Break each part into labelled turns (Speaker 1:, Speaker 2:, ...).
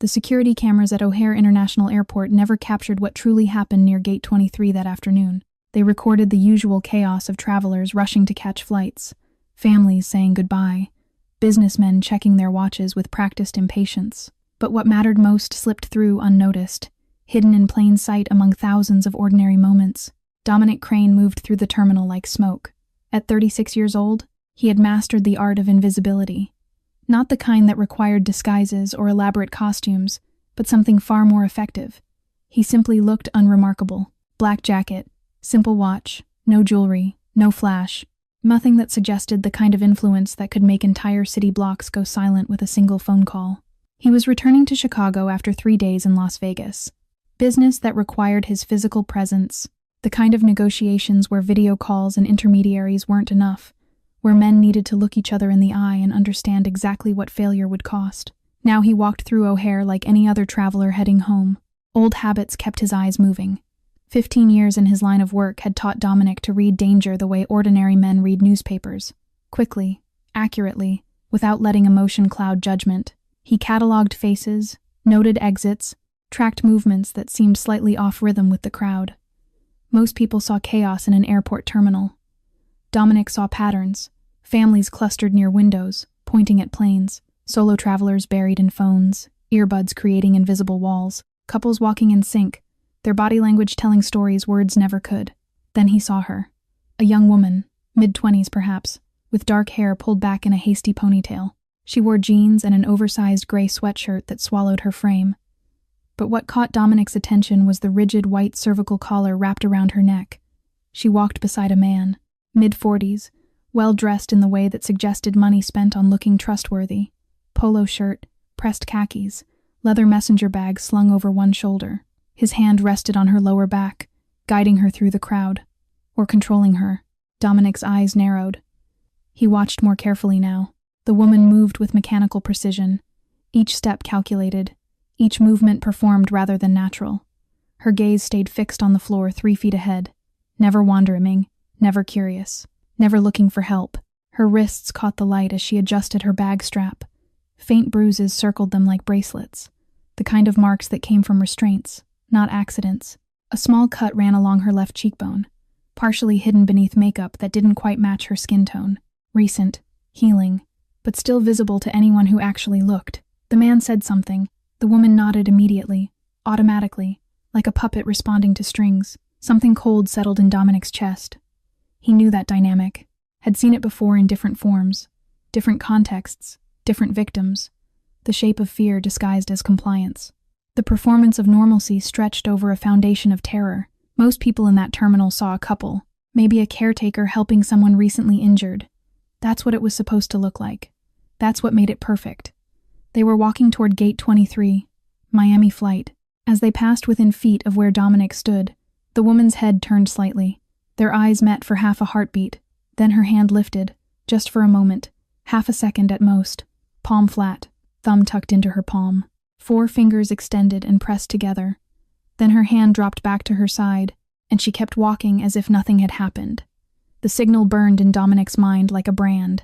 Speaker 1: The security cameras at O'Hare International Airport never captured what truly happened near Gate 23 that afternoon. They recorded the usual chaos of travelers rushing to catch flights, families saying goodbye, businessmen checking their watches with practiced impatience. But what mattered most slipped through unnoticed, hidden in plain sight among thousands of ordinary moments. Dominic Crane moved through the terminal like smoke. At 36 years old, he had mastered the art of invisibility. Not the kind that required disguises or elaborate costumes, but something far more effective. He simply looked unremarkable. Black jacket, simple watch, no jewelry, no flash. Nothing that suggested the kind of influence that could make entire city blocks go silent with a single phone call. He was returning to Chicago after 3 days in Las Vegas. Business that required his physical presence. The kind of negotiations where video calls and intermediaries weren't enough, where men needed to look each other in the eye and understand exactly what failure would cost. Now he walked through O'Hare like any other traveler heading home. Old habits kept his eyes moving. 15 years in his line of work had taught Dominic to read danger the way ordinary men read newspapers. Quickly, accurately, without letting emotion cloud judgment. He catalogued faces, noted exits, tracked movements that seemed slightly off rhythm with the crowd. Most people saw chaos in an airport terminal. Dominic saw patterns, families clustered near windows, pointing at planes, solo travelers buried in phones, earbuds creating invisible walls, couples walking in sync, their body language telling stories words never could. Then he saw her. A young woman, mid-20s perhaps, with dark hair pulled back in a hasty ponytail. She wore jeans and an oversized gray sweatshirt that swallowed her frame. But what caught Dominic's attention was the rigid white cervical collar wrapped around her neck. She walked beside a man, mid-40s, well-dressed in the way that suggested money spent on looking trustworthy. Polo shirt, pressed khakis, leather messenger bag slung over one shoulder. His hand rested on her lower back, guiding her through the crowd, or controlling her. Dominic's eyes narrowed. He watched more carefully now. The woman moved with mechanical precision, each step calculated, each movement performed rather than natural. Her gaze stayed fixed on the floor 3 feet ahead, never wandering, never curious, never looking for help. Her wrists caught the light as she adjusted her bag strap. Faint bruises circled them like bracelets, the kind of marks that came from restraints, not accidents. A small cut ran along her left cheekbone, partially hidden beneath makeup that didn't quite match her skin tone. Recent, healing, but still visible to anyone who actually looked. The man said something. The woman nodded immediately, automatically, like a puppet responding to strings. Something cold settled in Dominic's chest. He knew that dynamic, had seen it before in different forms, different contexts, different victims, the shape of fear disguised as compliance. The performance of normalcy stretched over a foundation of terror. Most people in that terminal saw a couple, maybe a caretaker helping someone recently injured. That's what it was supposed to look like. That's what made it perfect. They were walking toward Gate 23, Miami flight. As they passed within feet of where Dominic stood, the woman's head turned slightly. Their eyes met for half a heartbeat. Then her hand lifted, just for a moment, half a second at most, palm flat, thumb tucked into her palm. 4 fingers extended and pressed together. Then her hand dropped back to her side, and she kept walking as if nothing had happened. The signal burned in Dominic's mind like a brand.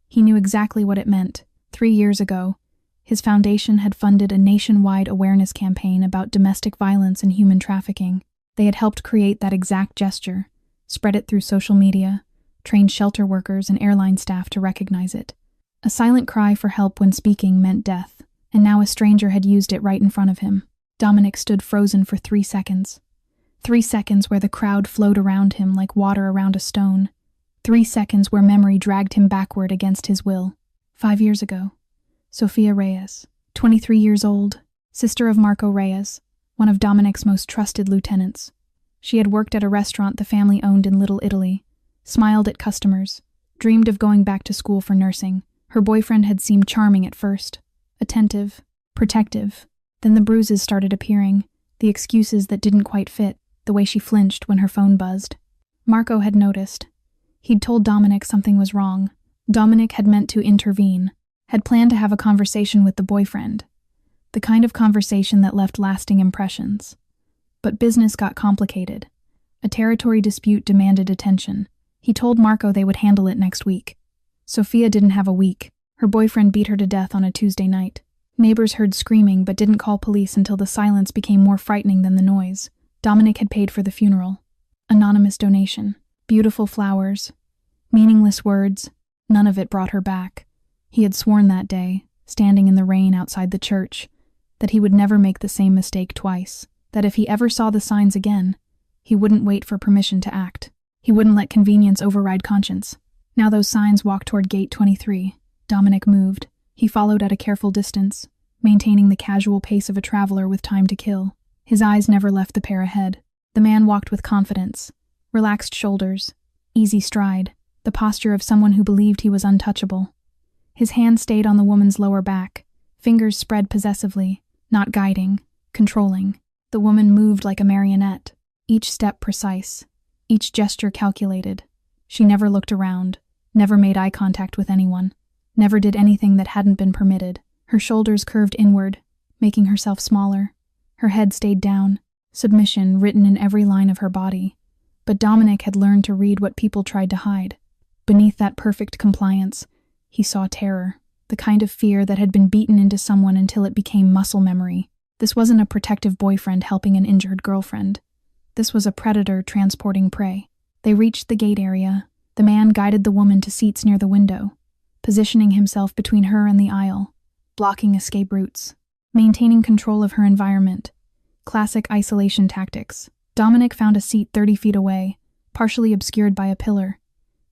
Speaker 1: He knew exactly what it meant. 3 years ago, his foundation had funded a nationwide awareness campaign about domestic violence and human trafficking. They had helped create that exact gesture, spread it through social media, trained shelter workers and airline staff to recognize it. A silent cry for help when speaking meant death, and now a stranger had used it right in front of him. Dominic stood frozen for 3 seconds. 3 seconds where the crowd flowed around him like water around a stone. 3 seconds where memory dragged him backward against his will. 5 years ago, Sofia Reyes, 23 years old, sister of Marco Reyes, one of Dominic's most trusted lieutenants. She had worked at a restaurant the family owned in Little Italy, smiled at customers, dreamed of going back to school for nursing. Her boyfriend had seemed charming at first, attentive, protective. Then the bruises started appearing, the excuses that didn't quite fit, the way she flinched when her phone buzzed. Marco had noticed. He'd told Dominic something was wrong. Dominic had meant to intervene, had planned to have a conversation with the boyfriend, the kind of conversation that left lasting impressions. But business got complicated. A territory dispute demanded attention. He told Marco they would handle it next week. Sofia didn't have a week. Her boyfriend beat her to death on a Tuesday night. Neighbors heard screaming but didn't call police until the silence became more frightening than the noise. Dominic had paid for the funeral. Anonymous donation. Beautiful flowers. Meaningless words. None of it brought her back. He had sworn that day, standing in the rain outside the church, that he would never make the same mistake twice, that if he ever saw the signs again, he wouldn't wait for permission to act. He wouldn't let convenience override conscience. Now those signs walked toward Gate 23. Dominic moved. He followed at a careful distance, maintaining the casual pace of a traveler with time to kill. His eyes never left the pair ahead. The man walked with confidence, relaxed shoulders, easy stride, the posture of someone who believed he was untouchable. His hand stayed on the woman's lower back, fingers spread possessively, not guiding, controlling. The woman moved like a marionette, each step precise, each gesture calculated. She never looked around, never made eye contact with anyone, never did anything that hadn't been permitted. Her shoulders curved inward, making herself smaller. Her head stayed down, submission written in every line of her body. But Dominic had learned to read what people tried to hide. Beneath that perfect compliance, he saw terror, the kind of fear that had been beaten into someone until it became muscle memory. This wasn't a protective boyfriend helping an injured girlfriend. This was a predator transporting prey. They reached the gate area. The man guided the woman to seats near the window, positioning himself between her and the aisle, blocking escape routes, maintaining control of her environment. Classic isolation tactics. Dominic found a seat 30 feet away, partially obscured by a pillar.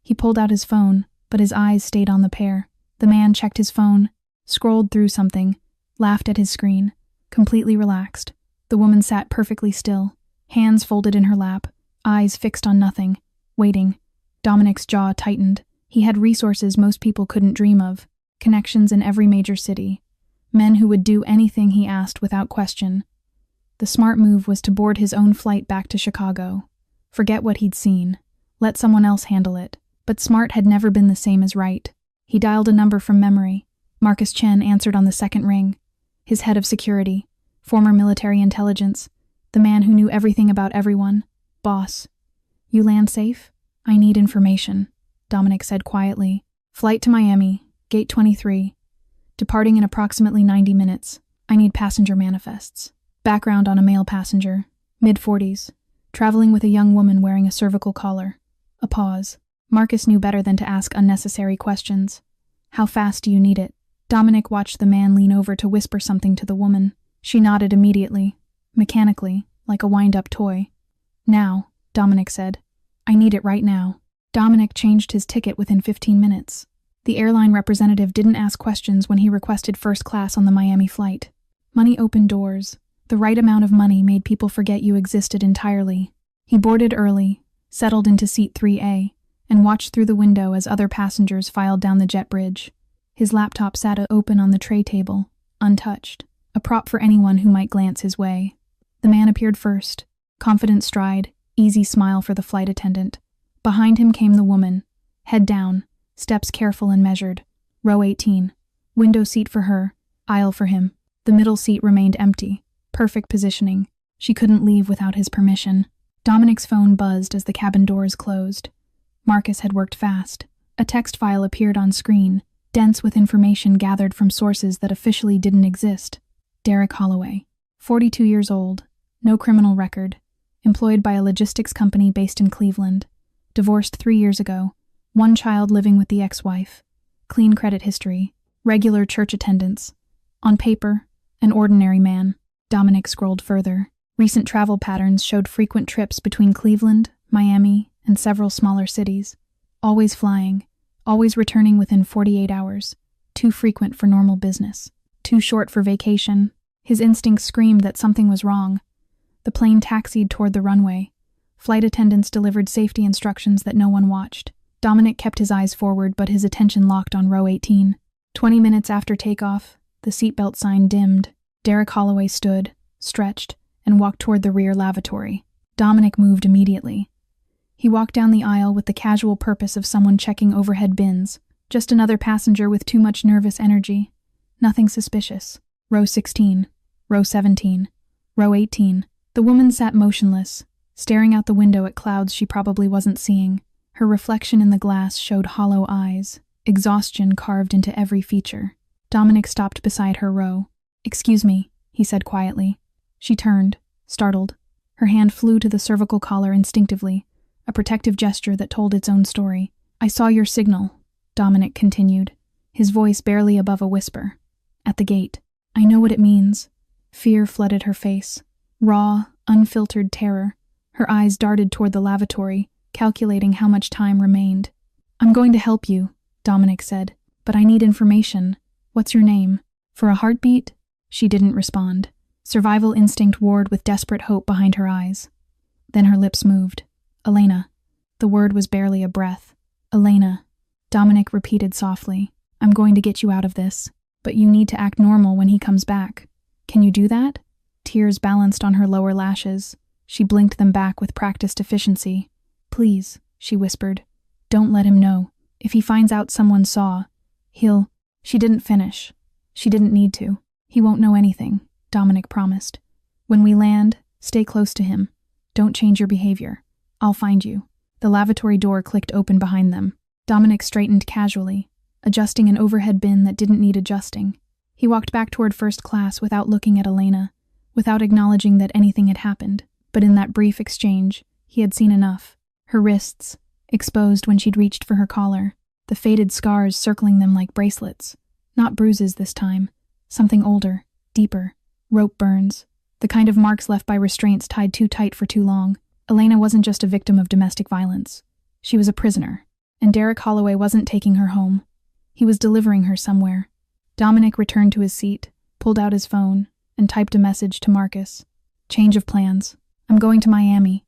Speaker 1: He pulled out his phone, but his eyes stayed on the pair. The man checked his phone, scrolled through something, laughed at his screen, completely relaxed. The woman sat perfectly still, hands folded in her lap, eyes fixed on nothing, waiting. Dominic's jaw tightened. He had resources most people couldn't dream of, connections in every major city, men who would do anything he asked without question. The smart move was to board his own flight back to Chicago. Forget what he'd seen. Let someone else handle it. But smart had never been the same as right. He dialed a number from memory. Marcus Chen answered on the second ring. His head of security, former military intelligence, the man who knew everything about everyone. Boss. You land safe? I need information, Dominic said quietly. Flight to Miami, Gate 23. Departing in approximately 90 minutes. I need passenger manifests. Background on a male passenger, mid-40s, traveling with a young woman wearing a cervical collar. A pause. Marcus knew better than to ask unnecessary questions. How fast do you need it? Dominic watched the man lean over to whisper something to the woman. She nodded immediately, mechanically, like a wind-up toy. Now, Dominic said. I need it right now. Dominic changed his ticket within 15 minutes. The airline representative didn't ask questions when he requested first class on the Miami flight. Money opened doors. The right amount of money made people forget you existed entirely. He boarded early, settled into seat 3A, and watched through the window as other passengers filed down the jet bridge. His laptop sat open on the tray table, untouched, a prop for anyone who might glance his way. The man appeared first, confident stride, easy smile for the flight attendant. Behind him came the woman, head down, steps careful and measured. Row 18. Window seat for her, aisle for him. The middle seat remained empty. Perfect positioning. She couldn't leave without his permission. Dominic's phone buzzed as the cabin doors closed. Marcus had worked fast. A text file appeared on screen, dense with information gathered from sources that officially didn't exist. Derek Holloway, 42 years old, no criminal record, employed by a logistics company based in Cleveland, divorced 3 years ago, one child living with the ex-wife, clean credit history, regular church attendance. On paper, an ordinary man. Dominic scrolled further. Recent travel patterns showed frequent trips between Cleveland, Miami, and several smaller cities. Always flying, always returning within 48 hours. Too frequent for normal business. Too short for vacation. His instincts screamed that something was wrong. The plane taxied toward the runway. Flight attendants delivered safety instructions that no one watched. Dominic kept his eyes forward, but his attention locked on row 18. 20 minutes after takeoff, the seatbelt sign dimmed. Derek Holloway stood, stretched, and walked toward the rear lavatory. Dominic moved immediately. He walked down the aisle with the casual purpose of someone checking overhead bins. Just another passenger with too much nervous energy. Nothing suspicious. Row 16. Row 17. Row 18. The woman sat motionless, staring out the window at clouds she probably wasn't seeing. Her reflection in the glass showed hollow eyes, exhaustion carved into every feature. Dominic stopped beside her row. "Excuse me," he said quietly. She turned, startled. Her hand flew to the cervical collar instinctively, a protective gesture that told its own story. "I saw your signal," Dominic continued, his voice barely above a whisper. "At the gate. I know what it means." Fear flooded her face. Raw, unfiltered terror. Her eyes darted toward the lavatory, calculating how much time remained. "I'm going to help you," Dominic said, "but I need information. What's your name?" "For a heartbeat?" She didn't respond. Survival instinct warred with desperate hope behind her eyes. Then her lips moved. "Elena." The word was barely a breath. "Elena." Dominic repeated softly. "I'm going to get you out of this, but you need to act normal when he comes back. Can you do that?" Tears balanced on her lower lashes. She blinked them back with practiced efficiency. "Please," she whispered. "Don't let him know. If he finds out someone saw, he'll—" She didn't finish. She didn't need to. "He won't know anything," Dominic promised. "When we land, stay close to him. Don't change your behavior. I'll find you." The lavatory door clicked open behind them. Dominic straightened casually, adjusting an overhead bin that didn't need adjusting. He walked back toward first class without looking at Elena, without acknowledging that anything had happened. But in that brief exchange, he had seen enough. Her wrists, exposed when she'd reached for her collar, the faded scars circling them like bracelets. Not bruises this time. Something older, deeper. Rope burns. The kind of marks left by restraints tied too tight for too long. Elena wasn't just a victim of domestic violence. She was a prisoner. And Derek Holloway wasn't taking her home. He was delivering her somewhere. Dominic returned to his seat, pulled out his phone, and typed a message to Marcus. "Change of plans. I'm going to Miami.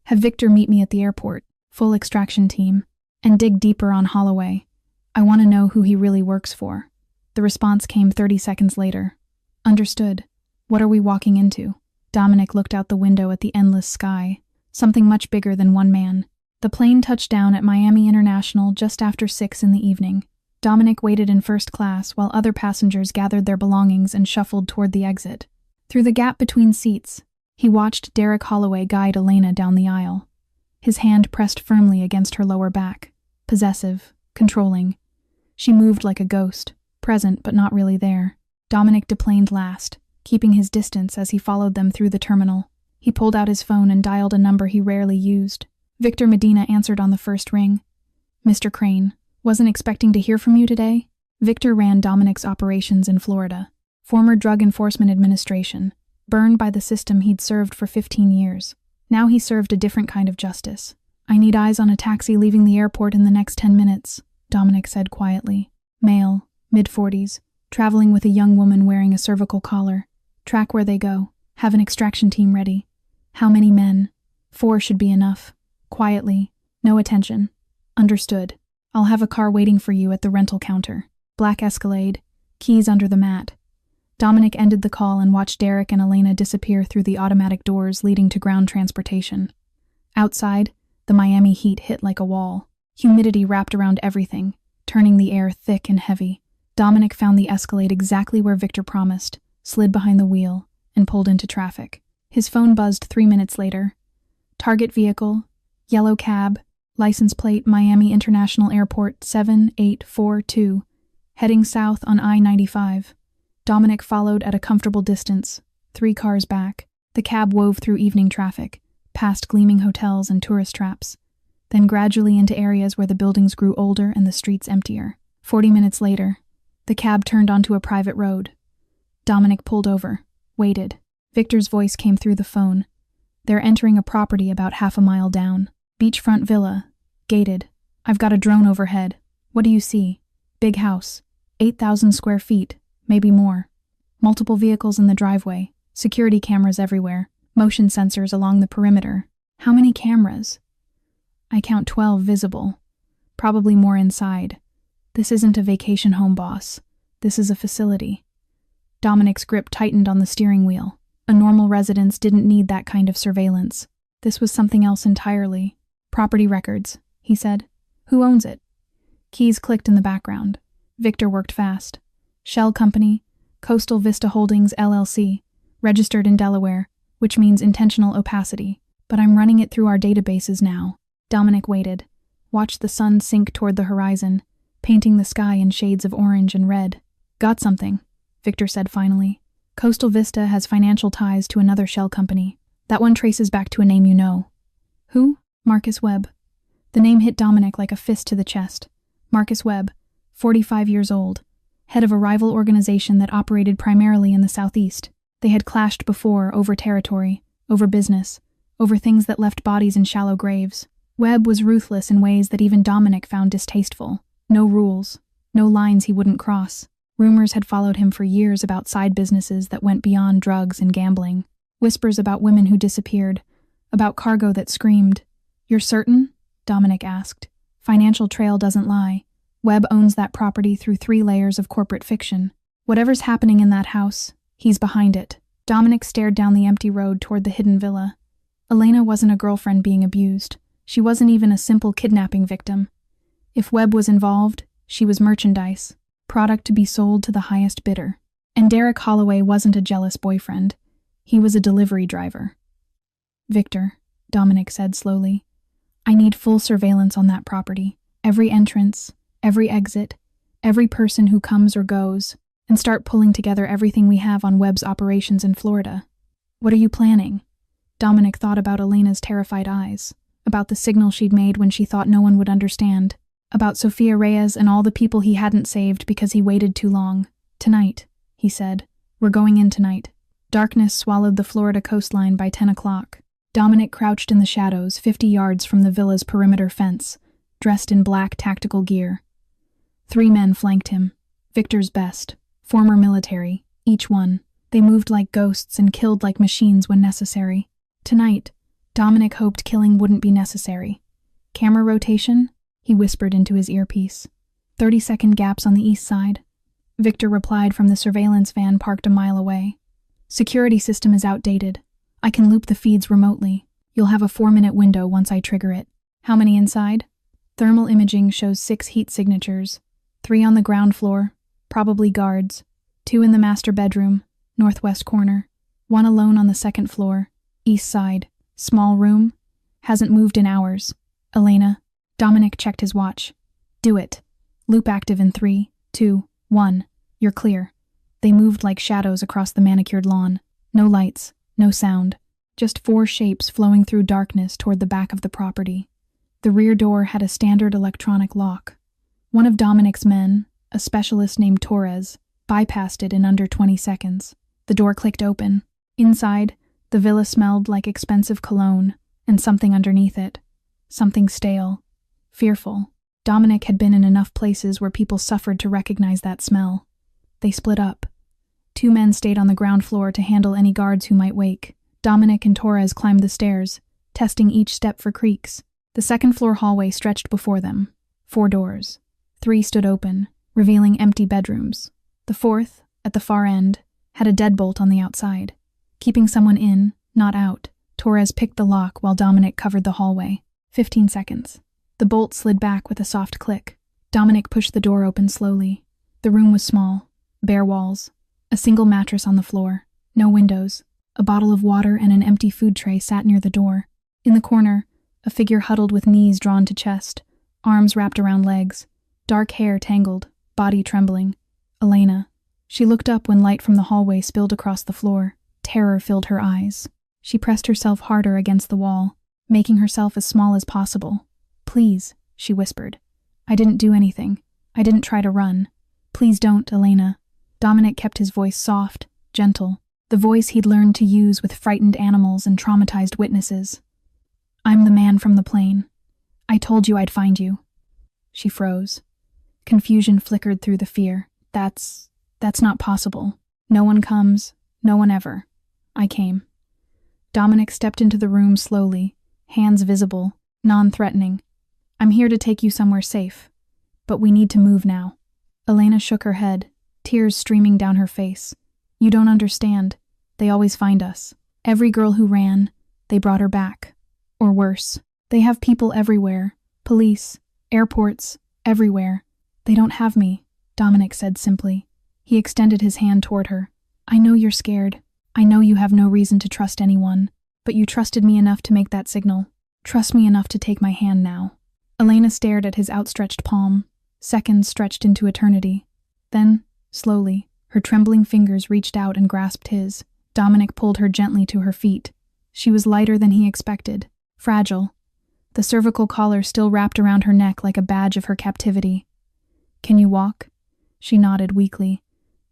Speaker 1: Have Victor meet me at the airport, full extraction team, and dig deeper on Holloway. I want to know who he really works for." The response came 30 seconds later. "Understood. What are we walking into?" Dominic looked out the window at the endless sky, something much bigger than one man. The plane touched down at Miami International just after 6 in the evening. Dominic waited in first class while other passengers gathered their belongings and shuffled toward the exit. Through the gap between seats, he watched Derek Holloway guide Elena down the aisle. His hand pressed firmly against her lower back, possessive, controlling. She moved like a ghost, present but not really there. Dominic deplaned last, keeping his distance as he followed them through the terminal. He pulled out his phone and dialed a number he rarely used. Victor Medina answered on the first ring. "Mr. Crane, wasn't expecting to hear from you today?" Victor ran Dominic's operations in Florida. Former Drug Enforcement Administration, burned by the system he'd served for 15 years. Now he served a different kind of justice. "I need eyes on a taxi leaving the airport in the next 10 minutes, Dominic said quietly. "Male, mid-40s, traveling with a young woman wearing a cervical collar. Track where they go. Have an extraction team ready." "How many men?" "4 should be enough." Quietly. "No attention." "Understood. I'll have a car waiting for you at the rental counter. Black Escalade. Keys under the mat." Dominic ended the call and watched Derek and Elena disappear through the automatic doors leading to ground transportation. Outside, the Miami heat hit like a wall. Humidity wrapped around everything, turning the air thick and heavy. Dominic found the Escalade exactly where Victor promised, slid behind the wheel, and pulled into traffic. His phone buzzed 3 minutes later. Target vehicle, yellow cab, license plate Miami International Airport 7842, heading south on I-95. Dominic followed at a comfortable distance, 3 cars back. The cab wove through evening traffic, past gleaming hotels and tourist traps, then gradually into areas where the buildings grew older and the streets emptier. 40 minutes later, the cab turned onto a private road. Dominic pulled over, waited. Victor's voice came through the phone. "They're entering a property about half a mile down. Beachfront villa, gated. I've got a drone overhead. What do you see?" "Big house, 8,000 square feet, maybe more. Multiple vehicles in the driveway, security cameras everywhere, motion sensors along the perimeter." "How many cameras?" "I count 12 visible. Probably more inside. This isn't a vacation home, boss. This is a facility." Dominic's grip tightened on the steering wheel. A normal residence didn't need that kind of surveillance. This was something else entirely. "Property records," he said. "Who owns it?" Keys clicked in the background. Victor worked fast. "Shell Company, Coastal Vista Holdings, LLC, registered in Delaware, which means intentional opacity. But I'm running it through our databases now." Dominic waited, watched the sun sink toward the horizon, painting the sky in shades of orange and red. "Got something," Victor said finally. Coastal Vista has financial ties to another shell company. That one traces back to a name you know. Who? Marcus Webb. The name hit Dominic like a fist to the chest. Marcus Webb, 45 years old, head of a rival organization that operated primarily in the southeast. They had clashed before over territory, over business, over things that left bodies in shallow graves. Webb was ruthless in ways that even Dominic found distasteful. No rules, no lines he wouldn't cross. Rumors had followed him for years about side businesses that went beyond drugs and gambling. Whispers about women who disappeared, about cargo that screamed. "You're certain?" Dominic asked. "Financial trail doesn't lie. Webb owns that property through 3 layers of corporate fiction. Whatever's happening in that house, he's behind it." Dominic stared down the empty road toward the hidden villa. Elena wasn't a girlfriend being abused. She wasn't even a simple kidnapping victim. If Webb was involved, she was merchandise, product to be sold to the highest bidder. And Derek Holloway wasn't a jealous boyfriend. He was a delivery driver. "Victor," Dominic said slowly, "I need full surveillance on that property. Every entrance, every exit, every person who comes or goes, and start pulling together everything we have on Webb's operations in Florida." "What are you planning?" Dominic thought about Elena's terrified eyes, about the signal she'd made when she thought no one would understand, about Sofia Reyes and all the people he hadn't saved because he waited too long. "Tonight," he said. "We're going in tonight." Darkness swallowed the Florida coastline by 10 o'clock. Dominic crouched in the shadows 50 yards from the villa's perimeter fence, dressed in black tactical gear. 3 men flanked him. Victor's best, former military, each one. They moved like ghosts and killed like machines when necessary. Tonight, Dominic hoped killing wouldn't be necessary. "Camera rotation?" he whispered into his earpiece. 30-second gaps on the east side. Victor replied from the surveillance van parked a mile away. "Security system is outdated. I can loop the feeds remotely. You'll have a 4-minute window once I trigger it." "How many inside?" Thermal imaging shows 6 heat signatures. 3 on the ground floor, probably guards. 2 in the master bedroom, northwest corner. 1 alone on the 2nd floor, east side. Small room. Hasn't moved in hours. "Elena." Dominic checked his watch. "Do it. Loop active in 3, 2, 1. You're clear." They moved like shadows across the manicured lawn. No lights, no sound. Just 4 shapes flowing through darkness toward the back of the property. The rear door had a standard electronic lock. One of Dominic's men, a specialist named Torres, bypassed it in under 20 seconds. The door clicked open. Inside, the villa smelled like expensive cologne, and something underneath it. Something stale. Fearful. Dominic had been in enough places where people suffered to recognize that smell. They split up. 2 men stayed on the ground floor to handle any guards who might wake. Dominic and Torres climbed the stairs, testing each step for creaks. The 2nd-floor hallway stretched before them. 4 doors. 3 stood open, revealing empty bedrooms. The 4th, at the far end, had a deadbolt on the outside. Keeping someone in, not out, Torres picked the lock while Dominic covered the hallway. 15 seconds. The bolt slid back with a soft click. Dominic pushed the door open slowly. The room was small, bare walls, a single mattress on the floor, no windows. A bottle of water and an empty food tray sat near the door. In the corner, a figure huddled with knees drawn to chest, arms wrapped around legs, dark hair tangled, body trembling. Elena. She looked up when light from the hallway spilled across the floor. Terror filled her eyes. She pressed herself harder against the wall, making herself as small as possible. "Please," she whispered. "I didn't do anything. I didn't try to run. Please don't, Elena." Dominic kept his voice soft, gentle, the voice he'd learned to use with frightened animals and traumatized witnesses. "I'm the man from the plane. I told you I'd find you." She froze. Confusion flickered through the fear. That's not possible. No one comes, no one ever. I came." Dominic stepped into the room slowly, hands visible, non-threatening. "I'm here to take you somewhere safe, but we need to move now." Elena shook her head, tears streaming down her face. "You don't understand. They always find us. Every girl who ran, they brought her back. Or worse. They have people everywhere. Police, airports, everywhere. They don't have me," Dominic said simply. He extended his hand toward her. "I know you're scared. I know you have no reason to trust anyone, but you trusted me enough to make that signal. Trust me enough to take my hand now." Elena stared at his outstretched palm. Seconds stretched into eternity. Then, slowly, Her trembling fingers reached out and grasped his. Dominic pulled her gently to her feet. She was lighter than he expected, fragile, the cervical collar still wrapped around her neck like a badge of her captivity. "Can you walk?" She nodded weakly.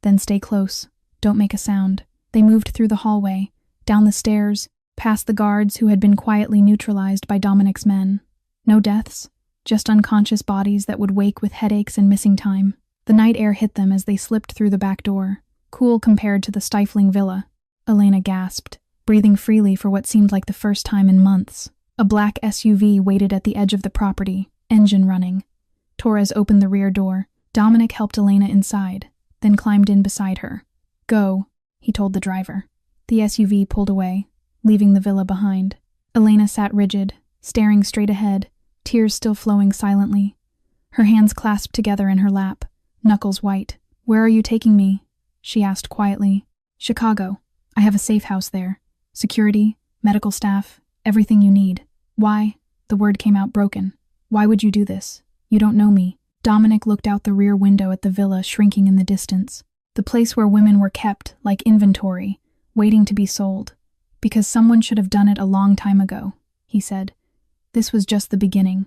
Speaker 1: "Then stay close. Don't make a sound." They moved through the hallway, down the stairs, past the guards who had been quietly neutralized by Dominic's men. No deaths, just unconscious bodies that would wake with headaches and missing time. The night air hit them as they slipped through the back door, cool compared to the stifling villa. Elena gasped, breathing freely for what seemed like the first time in months. A black SUV waited at the edge of the property, engine running. Torres opened the rear door. Dominic helped Elena inside, then climbed in beside her. "Go," he told the driver. The SUV pulled away, leaving the villa behind. Elena sat rigid, staring straight ahead, tears still flowing silently. Her hands clasped together in her lap, knuckles white. "Where are you taking me?" she asked quietly. "Chicago. I have a safe house there. Security, medical staff, everything you need." "Why?" The word came out broken. "Why would you do this? You don't know me." Dominic looked out the rear window at the villa shrinking in the distance. The place where women were kept, like inventory, waiting to be sold. "Because someone should have done it a long time ago," he said. This was just the beginning.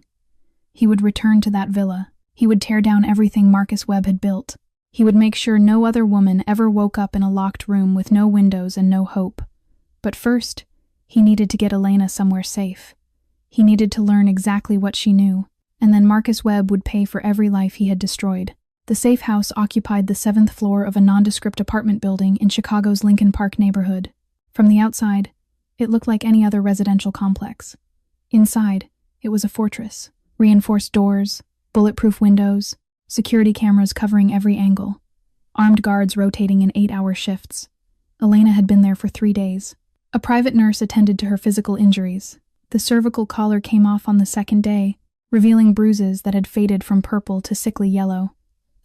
Speaker 1: He would return to that villa. He would tear down everything Marcus Webb had built. He would make sure no other woman ever woke up in a locked room with no windows and no hope. But first, he needed to get Elena somewhere safe. He needed to learn exactly what she knew, and then Marcus Webb would pay for every life he had destroyed. The safe house occupied the 7th floor of a nondescript apartment building in Chicago's Lincoln Park neighborhood. From the outside, it looked like any other residential complex. Inside, it was a fortress. Reinforced doors, bulletproof windows, security cameras covering every angle, armed guards rotating in 8-hour shifts. Elena had been there for 3 days. A private nurse attended to her physical injuries. The cervical collar came off on the 2nd day, revealing bruises that had faded from purple to sickly yellow.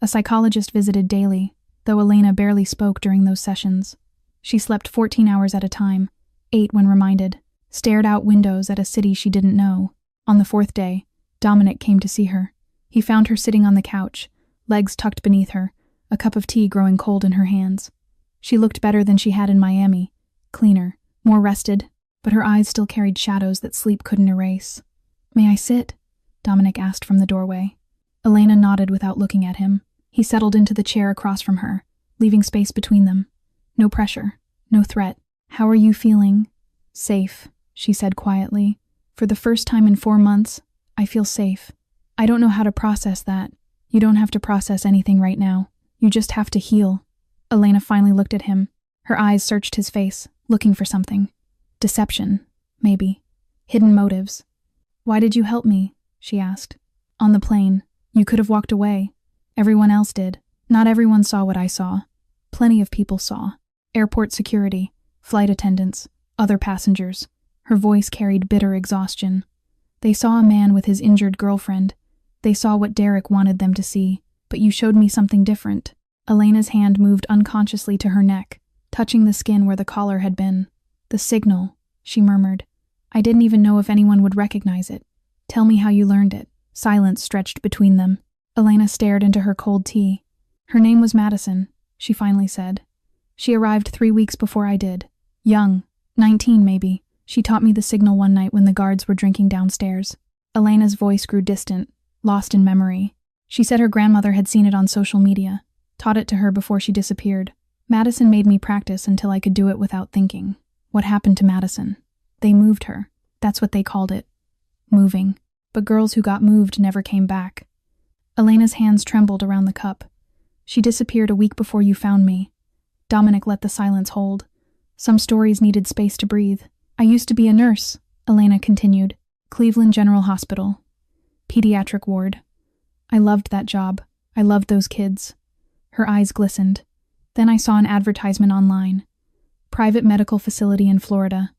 Speaker 1: A psychologist visited daily, though Elena barely spoke during those sessions. She slept 14 hours at a time, 8 when reminded, stared out windows at a city she didn't know. On the 4th day, Dominic came to see her. He found her sitting on the couch, legs tucked beneath her, a cup of tea growing cold in her hands. She looked better than she had in Miami, cleaner, more rested, but her eyes still carried shadows that sleep couldn't erase. "May I sit?" Dominic asked from the doorway. Elena nodded without looking at him. He settled into the chair across from her, leaving space between them. No pressure, no threat. "How are you feeling?" "Safe," she said quietly. "For the first time in 4 months, I feel safe. I don't know how to process that. You don't have to process anything right now. You just have to heal." Elena finally looked at him. Her eyes searched his face, looking for something. Deception, maybe. Hidden motives. "Why did you help me?" she asked. "On the plane. You could have walked away. Everyone else did. Not everyone saw what I saw. Plenty of people saw. Airport security, flight attendants, other passengers." Her voice carried bitter exhaustion. "They saw a man with his injured girlfriend. They saw what Derek wanted them to see. But you showed me something different." Elena's hand moved unconsciously to her neck, touching the skin where the collar had been. "The signal," she murmured. "I didn't even know if anyone would recognize it. Tell me how you learned it." Silence stretched between them. Elena stared into her cold tea. "Her name was Madison," she finally said. "She arrived 3 weeks before I did. Young, 19 maybe. She taught me the signal one night when the guards were drinking downstairs." Elena's voice grew distant, lost in memory. She said her grandmother had seen it on social media, taught it to her before she disappeared. "Madison made me practice until I could do it without thinking." What happened to Madison? They moved her. That's what they called it. Moving. But girls who got moved never came back. Elena's hands trembled around the cup. "She disappeared a week before you found me." Dominic let the silence hold. Some stories needed space to breathe. "I used to be a nurse," Elena continued. "Cleveland General Hospital. Pediatric ward. I loved that job. I loved those kids." Her eyes glistened. "Then I saw an advertisement online. Private medical facility in Florida.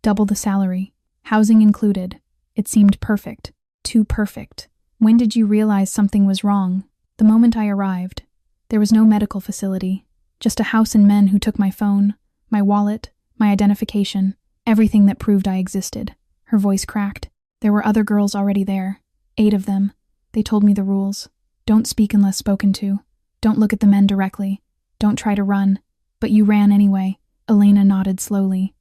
Speaker 1: Double the salary. Housing included. It seemed perfect. Too perfect." "When did you realize something was wrong?" "The moment I arrived. There was no medical facility. Just a house and men who took my phone, my wallet, my identification, everything that proved I existed." Her voice cracked. "There were other girls already there. 8 of them. They told me the rules. Don't speak unless spoken to. Don't look at the men directly. Don't try to run. But you ran anyway. Elena nodded slowly.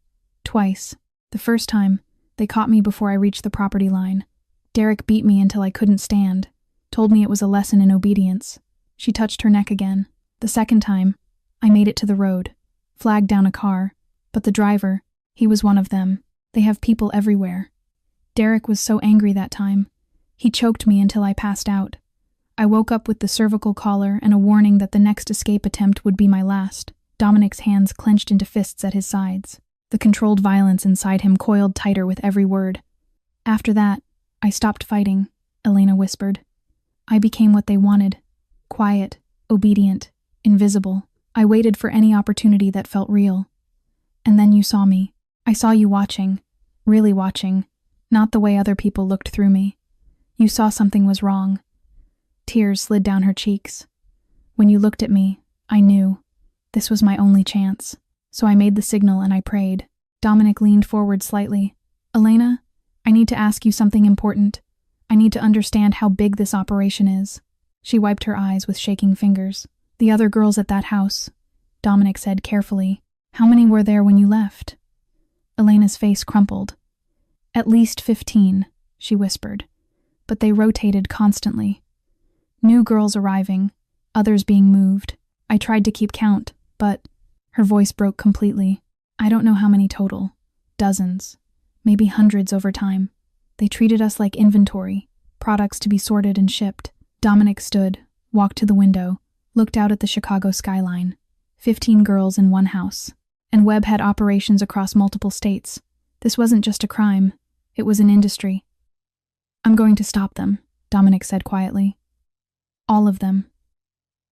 Speaker 1: Twice. The first time, they caught me before I reached the property line. Derek beat me until I couldn't stand. Told me it was a lesson in obedience. She touched her neck again. The second time, I made it to the road. Flagged down a car. But the driver, he was one of them. They have people everywhere. Derek was so angry that time. He choked me until I passed out. I woke up with the cervical collar and a warning that the next escape attempt would be my last. Dominic's hands clenched into fists at his sides. The controlled violence inside him coiled tighter with every word. After that, I stopped fighting, Elena whispered. I became what they wanted. Quiet, obedient, invisible. I waited for any opportunity that felt real. And then you saw me. I saw you watching. Really watching. Not the way other people looked through me. You saw something was wrong. Tears slid down her cheeks. When you looked at me, I knew. This was my only chance. So I made the signal and I prayed. Dominic leaned forward slightly. Elena, I need to ask you something important. I need to understand how big this operation is. She wiped her eyes with shaking fingers. The other girls at that house, Dominic said carefully. How many were there when you left? Elena's face crumpled. At least 15, she whispered. But they rotated constantly. New girls arriving, others being moved. I tried to keep count, but her voice broke completely. I don't know how many total. Dozens. Maybe hundreds over time. They treated us like inventory, products to be sorted and shipped. Dominic stood, walked to the window, looked out at the Chicago skyline. 15 girls in one house. And Webb had operations across multiple states. This wasn't just a crime. It was an industry. I'm going to stop them, Dominic said quietly. All of them.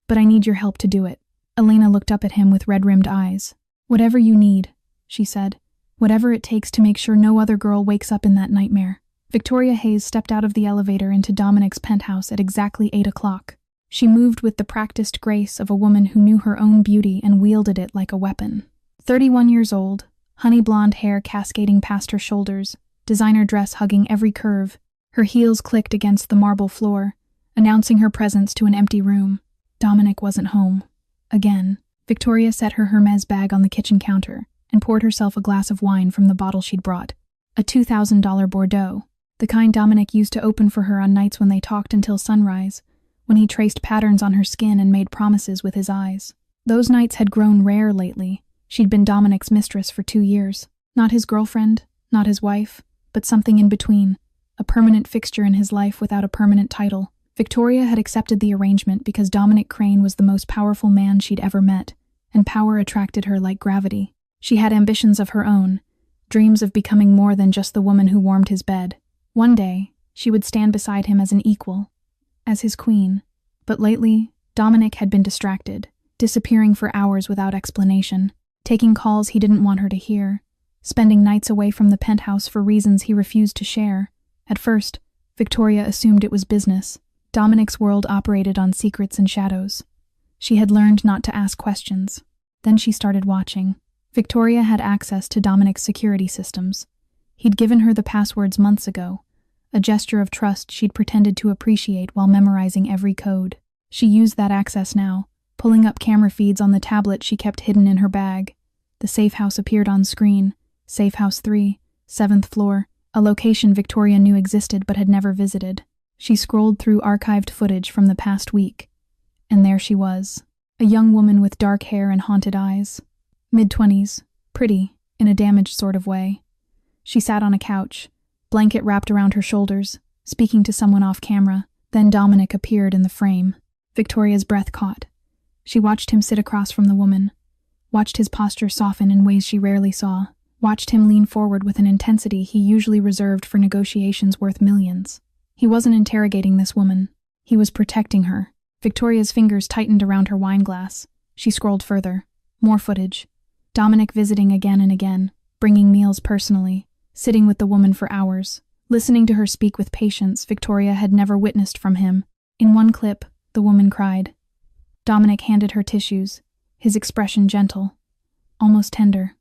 Speaker 1: But I need your help to do it. Elena looked up at him with red-rimmed eyes. Whatever you need, she said. Whatever it takes to make sure no other girl wakes up in that nightmare. Victoria Hayes stepped out of the elevator into Dominic's penthouse at exactly 8 o'clock. She moved with the practiced grace of a woman who knew her own beauty and wielded it like a weapon. 31 years old, honey blonde hair cascading past her shoulders, designer dress hugging every curve. Her heels clicked against the marble floor, announcing her presence to an empty room. Dominic wasn't home. Again. Victoria set her Hermes bag on the kitchen counter and poured herself a glass of wine from the bottle she'd brought. A $2,000 Bordeaux, the kind Dominic used to open for her on nights when they talked until sunrise, when he traced patterns on her skin and made promises with his eyes. Those nights had grown rare lately. She'd been Dominic's mistress for 2 years. Not his girlfriend, not his wife, but something in between. A permanent fixture in his life without a permanent title. Victoria had accepted the arrangement because Dominic Crane was the most powerful man she'd ever met, and power attracted her like gravity. She had ambitions of her own, dreams of becoming more than just the woman who warmed his bed. One day, she would stand beside him as an equal, as his queen. But lately, Dominic had been distracted, disappearing for hours without explanation, taking calls he didn't want her to hear, spending nights away from the penthouse for reasons he refused to share. At first, Victoria assumed it was business. Dominic's world operated on secrets and shadows. She had learned not to ask questions. Then she started watching. Victoria had access to Dominic's security systems. He'd given her the passwords months ago, a gesture of trust she'd pretended to appreciate while memorizing every code. She used that access now, pulling up camera feeds on the tablet she kept hidden in her bag. The safe house appeared on screen. Safe House 3, 7th floor, a location Victoria knew existed but had never visited. She scrolled through archived footage from the past week, and there she was, a young woman with dark hair and haunted eyes. Mid-20s, pretty, in a damaged sort of way. She sat on a couch, blanket wrapped around her shoulders, speaking to someone off camera. Then Dominic appeared in the frame. Victoria's breath caught. She watched him sit across from the woman, watched his posture soften in ways she rarely saw, watched him lean forward with an intensity he usually reserved for negotiations worth millions. He wasn't interrogating this woman. He was protecting her. Victoria's fingers tightened around her wine glass. She scrolled further. More footage. Dominic visiting again and again, bringing meals personally, sitting with the woman for hours, listening to her speak with patience Victoria had never witnessed from him. In one clip, the woman cried. Dominic handed her tissues, his expression gentle, almost tender.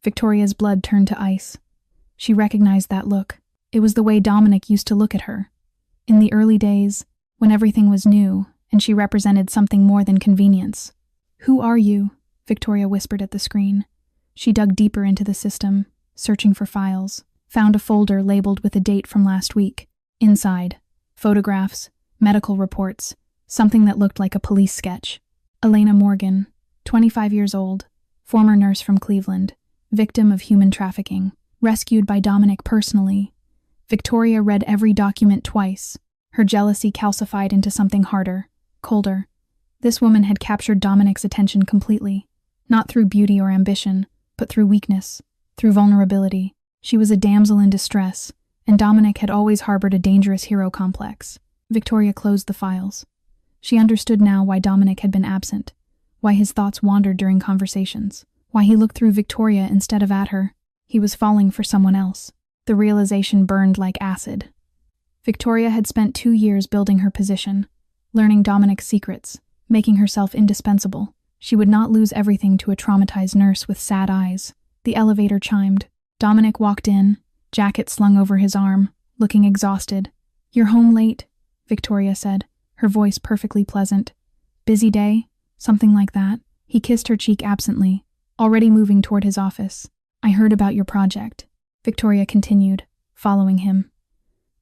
Speaker 1: Victoria's blood turned to ice. She recognized that look. It was the way Dominic used to look at her. In the early days, when everything was new, and she represented something more than convenience. Who are you? Victoria whispered at the screen. She dug deeper into the system, searching for files, found a folder labeled with a date from last week. Inside, photographs, medical reports, something that looked like a police sketch. Elena Morgan, 25 years old, former nurse from Cleveland, victim of human trafficking, rescued by Dominic personally. Victoria read every document twice, her jealousy calcified into something harder, colder. This woman had captured Dominic's attention completely, not through beauty or ambition, but through weakness, through vulnerability. She was a damsel in distress, and Dominic had always harbored a dangerous hero complex. Victoria closed the files. She understood now why Dominic had been absent, why his thoughts wandered during conversations, why he looked through Victoria instead of at her. He was falling for someone else. The realization burned like acid. Victoria had spent 2 years building her position, learning Dominic's secrets, making herself indispensable. She would not lose everything to a traumatized nurse with sad eyes. The elevator chimed. Dominic walked in, jacket slung over his arm, looking exhausted. "You're home late," Victoria said, her voice perfectly pleasant. "Busy day?" Something like that. He kissed her cheek absently, already moving toward his office. "I heard about your project," Victoria continued, following him.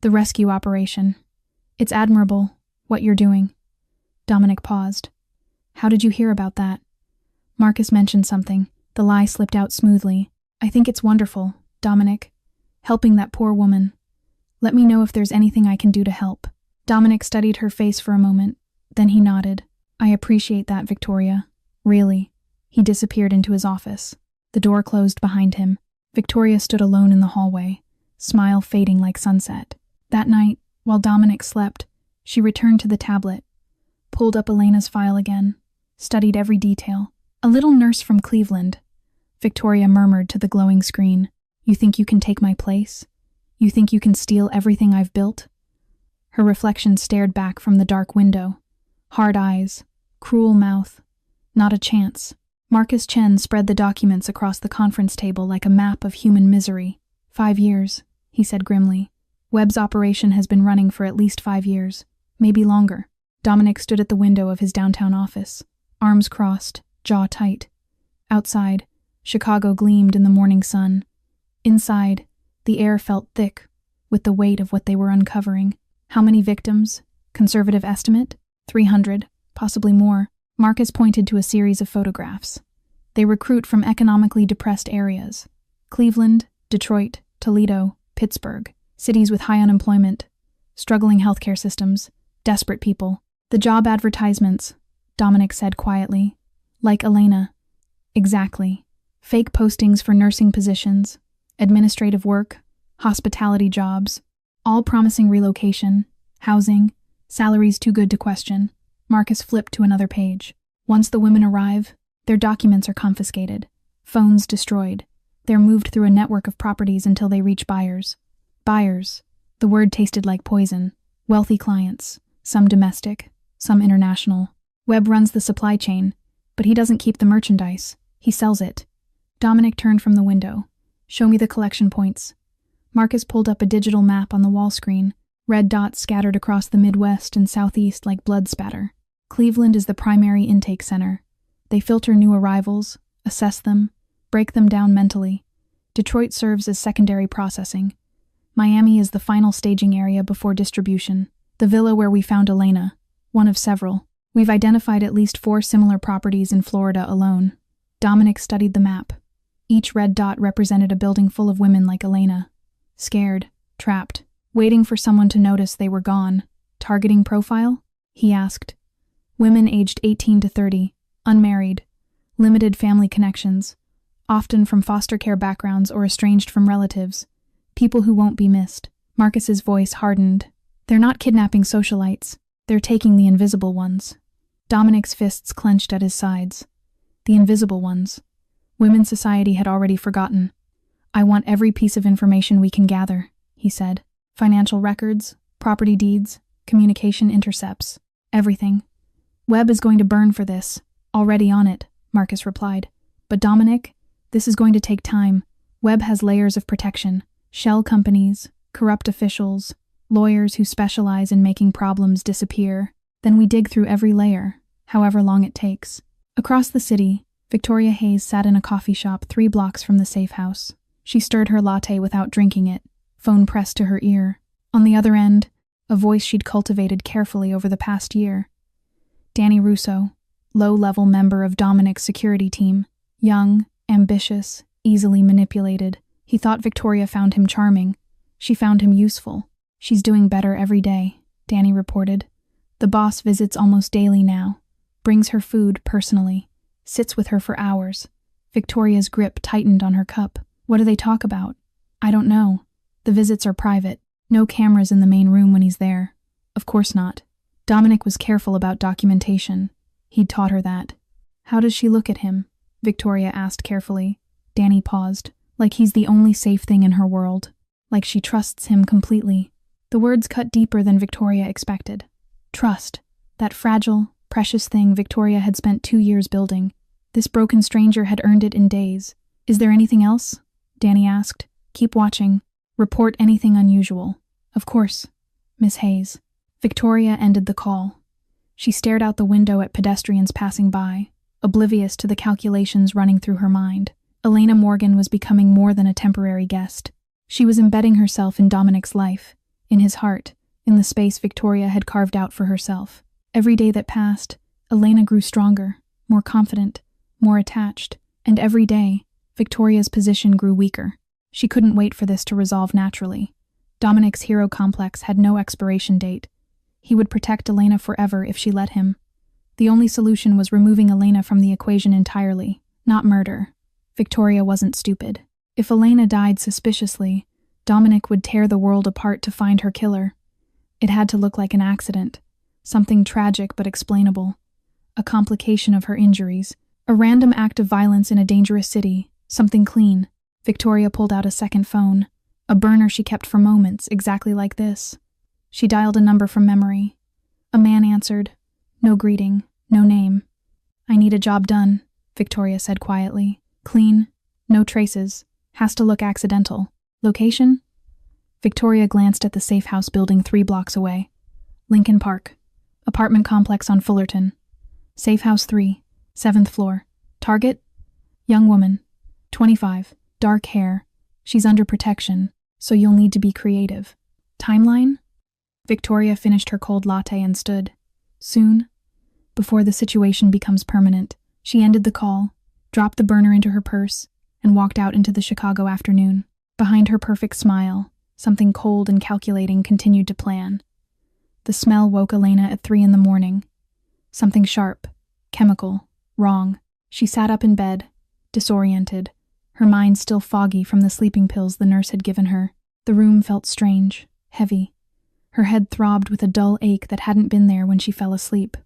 Speaker 1: "The rescue operation. It's admirable, what you're doing." Dominic paused. "How did you hear about that?" Marcus mentioned something. The lie slipped out smoothly. "I think it's wonderful, Dominic. Helping that poor woman. Let me know if there's anything I can do to help." Dominic studied her face for a moment. Then he nodded. "I appreciate that, Victoria. Really." He disappeared into his office. The door closed behind him. Victoria stood alone in the hallway, smile fading like sunset. That night, while Dominic slept, she returned to the tablet, pulled up Elena's file again, studied every detail. "A little nurse from Cleveland," Victoria murmured to the glowing screen. "You think you can take my place? You think you can steal everything I've built?" Her reflection stared back from the dark window. Hard eyes, cruel mouth. Not a chance. Marcus Chen spread the documents across the conference table like a map of human misery. 5 years, he said grimly. Webb's operation has been running for at least 5 years, maybe longer. Dominic stood at the window of his downtown office, arms crossed, jaw tight. Outside, Chicago gleamed in the morning sun. Inside, the air felt thick with the weight of what they were uncovering. How many victims? Conservative estimate? 300, possibly more. Marcus pointed to a series of photographs. They recruit from economically depressed areas. Cleveland, Detroit, Toledo, Pittsburgh. Cities with high unemployment, struggling healthcare systems, desperate people. The job advertisements, Dominic said quietly. Like Elena. Exactly. Fake postings for nursing positions, administrative work, hospitality jobs, all promising relocation, housing, salaries too good to question. Marcus flipped to another page. Once the women arrive, their documents are confiscated, phones destroyed. They're moved through a network of properties until they reach buyers. Buyers. The word tasted like poison. Wealthy clients, some domestic, some international. Webb runs the supply chain, but he doesn't keep the merchandise. He sells it. Dominic turned from the window. "Show me the collection points." Marcus pulled up a digital map on the wall screen. Red dots scattered across the Midwest and Southeast like blood spatter. Cleveland is the primary intake center. They filter new arrivals, assess them, break them down mentally. Detroit serves as secondary processing. Miami is the final staging area before distribution. The villa where we found Elena, one of several. We've identified at least 4 similar properties in Florida alone. Dominic studied the map. Each red dot represented a building full of women like Elena. Scared, trapped, waiting for someone to notice they were gone. Targeting profile? He asked. Women aged 18 to 30, unmarried, limited family connections, often from foster care backgrounds or estranged from relatives. People who won't be missed. Marcus's voice hardened. They're not kidnapping socialites. They're taking the invisible ones. Dominic's fists clenched at his sides. The invisible ones. Women's society had already forgotten. "I want every piece of information we can gather," he said. "Financial records, property deeds, communication intercepts. Everything." "Webb is going to burn for this. Already on it," Marcus replied. "But Dominic, this is going to take time. Webb has layers of protection. Shell companies, corrupt officials, lawyers who specialize in making problems disappear. Then we dig through every layer, however long it takes. Across the city, Victoria Hayes sat in a coffee shop 3 blocks from the safe house. She stirred her latte without drinking it, phone pressed to her ear. On the other end, a voice she'd cultivated carefully over the past year. Danny Russo, low-level member of Dominic's security team, young, ambitious, easily manipulated. He thought Victoria found him charming. She found him useful. She's doing better every day, Danny reported. The boss visits almost daily now, brings her food personally, sits with her for hours. Victoria's grip tightened on her cup. What do they talk about? I don't know. The visits are private. No cameras in the main room when he's there. Of course not. Dominic was careful about documentation. He'd taught her that. How does she look at him? Victoria asked carefully. Danny paused, like he's the only safe thing in her world, like she trusts him completely. The words cut deeper than Victoria expected. Trust, that fragile, precious thing Victoria had spent 2 years building. This broken stranger had earned it in days. Is there anything else? Danny asked. Keep watching. Report anything unusual. Of course, Miss Hayes. Victoria ended the call. She stared out the window at pedestrians passing by, oblivious to the calculations running through her mind. Elena Morgan was becoming more than a temporary guest. She was embedding herself in Dominic's life, in his heart, in the space Victoria had carved out for herself. Every day that passed, Elena grew stronger, more confident, more attached, and every day, Victoria's position grew weaker. She couldn't wait for this to resolve naturally. Dominic's hero complex had no expiration date. He would protect Elena forever if she let him. The only solution was removing Elena from the equation entirely, not murder. Victoria wasn't stupid. If Elena died suspiciously, Dominic would tear the world apart to find her killer. It had to look like an accident, something tragic but explainable, a complication of her injuries, a random act of violence in a dangerous city, something clean. Victoria pulled out a second phone, a burner she kept for moments, exactly like this. She dialed a number from memory. A man answered. No greeting, no name. I need a job done, Victoria said quietly. Clean, no traces, has to look accidental. Location? Victoria glanced at the safe house building 3 blocks away. Lincoln Park. Apartment complex on Fullerton. Safe house 3, 7th floor. Target? Young woman. 25. Dark hair. She's under protection, so you'll need to be creative. Timeline? Victoria finished her cold latte and stood. Soon? Before the situation becomes permanent. She ended the call, dropped the burner into her purse, and walked out into the Chicago afternoon. Behind her perfect smile, something cold and calculating continued to plan. The smell woke Elena at 3 in the morning. Something sharp, chemical, wrong. She sat up in bed, disoriented, her mind still foggy from the sleeping pills the nurse had given her. The room felt strange, heavy. Her head throbbed with a dull ache that hadn't been there when she fell asleep.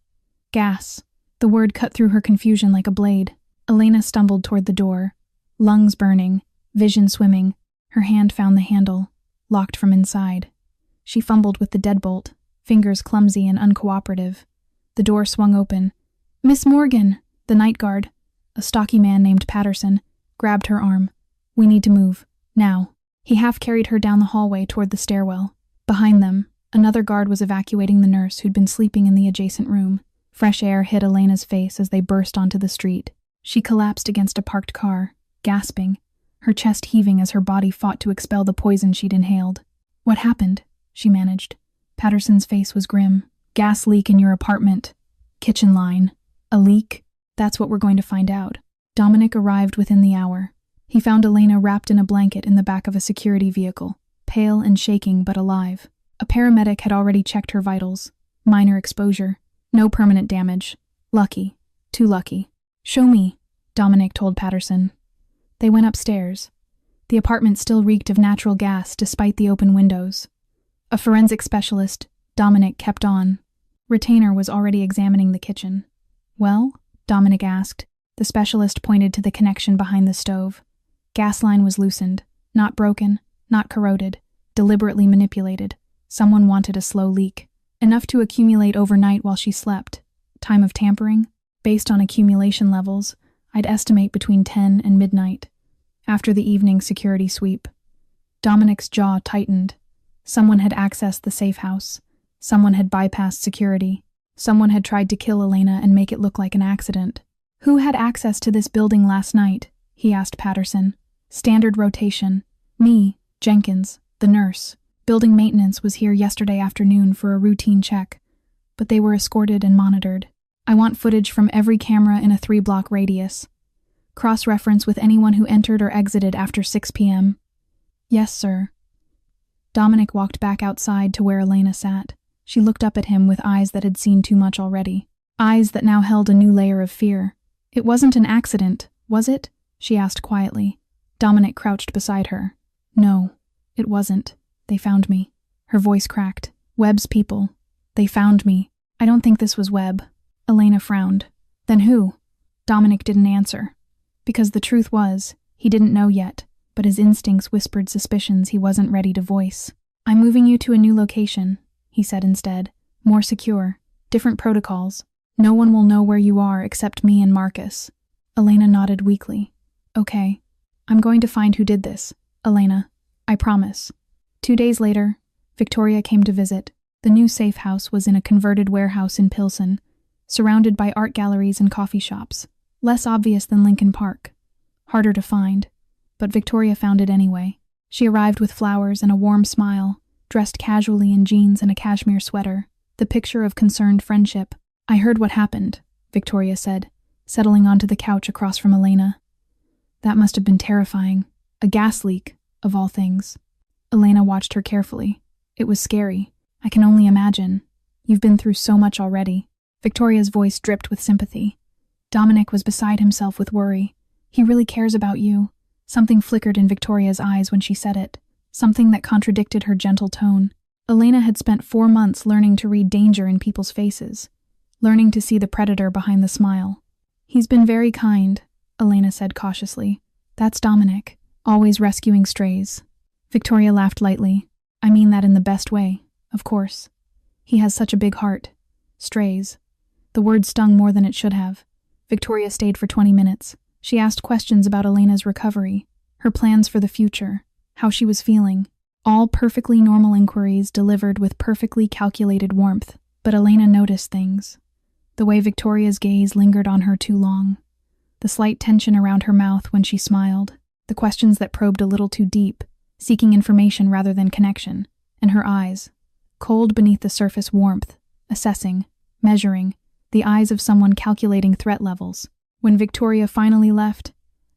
Speaker 1: Gas. The word cut through her confusion like a blade. Elena stumbled toward the door, lungs burning, vision swimming. Her hand found the handle, locked from inside. She fumbled with the deadbolt, fingers clumsy and uncooperative. The door swung open. Miss Morgan, the night guard, a stocky man named Patterson, grabbed her arm. We need to move, now. He half-carried her down the hallway toward the stairwell. Behind them, another guard was evacuating the nurse who'd been sleeping in the adjacent room. Fresh air hit Elena's face as they burst onto the street. She collapsed against a parked car, gasping, her chest heaving as her body fought to expel the poison she'd inhaled. What happened? She managed. Patterson's face was grim. Gas leak in your apartment. Kitchen line. A leak? That's what we're going to find out. Dominic arrived within the hour. He found Elena wrapped in a blanket in the back of a security vehicle, pale and shaking but alive. A paramedic had already checked her vitals. Minor exposure. No permanent damage. Lucky. Too lucky. Show me, Dominic told Patterson. They went upstairs. The apartment still reeked of natural gas despite the open windows. A forensic specialist, Dominic kept on. Retainer was already examining the kitchen. Well? Dominic asked. The specialist pointed to the connection behind the stove. Gas line was loosened. Not broken, not corroded. Deliberately manipulated. Someone wanted a slow leak. Enough to accumulate overnight while she slept. Time of tampering? Based on accumulation levels, I'd estimate between 10 and midnight. After the evening security sweep. Dominic's jaw tightened. Someone had accessed the safe house. Someone had bypassed security. Someone had tried to kill Elena and make it look like an accident. Who had access to this building last night? He asked Patterson. Standard rotation. Me, Jenkins, the nurse. Building maintenance was here yesterday afternoon for a routine check, but they were escorted and monitored. I want footage from every camera in a 3-block radius. Cross-reference with anyone who entered or exited after 6 p.m. Yes, sir. Dominic walked back outside to where Elena sat. She looked up at him with eyes that had seen too much already. Eyes that now held a new layer of fear. It wasn't an accident, was it? She asked quietly. Dominic crouched beside her. No, it wasn't. They found me. Her voice cracked. Webb's people. They found me. I don't think this was Webb. Elena frowned. Then who? Dominic didn't answer. Because the truth was, he didn't know yet, but his instincts whispered suspicions he wasn't ready to voice. I'm moving you to a new location, he said instead. More secure. Different protocols. No one will know where you are except me and Marcus. Elena nodded weakly. Okay. I'm going to find who did this, Elena. I promise. 2 days later, Victoria came to visit. The new safe house was in a converted warehouse in Pilsen, surrounded by art galleries and coffee shops. Less obvious than Lincoln Park. Harder to find. But Victoria found it anyway. She arrived with flowers and a warm smile, dressed casually in jeans and a cashmere sweater, the picture of concerned friendship. I heard what happened, Victoria said, settling onto the couch across from Elena. That must have been terrifying. A gas leak, of all things. Elena watched her carefully. It was scary. I can only imagine. You've been through so much already. Victoria's voice dripped with sympathy. Dominic was beside himself with worry. He really cares about you. Something flickered in Victoria's eyes when she said it. Something that contradicted her gentle tone. Elena had spent 4 months learning to read danger in people's faces. Learning to see the predator behind the smile. He's been very kind, Elena said cautiously. That's Dominic, always rescuing strays. Victoria laughed lightly. I mean that in the best way, of course. He has such a big heart. Strays. The word stung more than it should have. Victoria stayed for 20 minutes. She asked questions about Elena's recovery, her plans for the future, how she was feeling. All perfectly normal inquiries delivered with perfectly calculated warmth. But Elena noticed things. The way Victoria's gaze lingered on her too long. The slight tension around her mouth when she smiled. The questions that probed a little too deep, seeking information rather than connection. And her eyes. Cold beneath the surface warmth. Assessing. Measuring. The eyes of someone calculating threat levels. When Victoria finally left,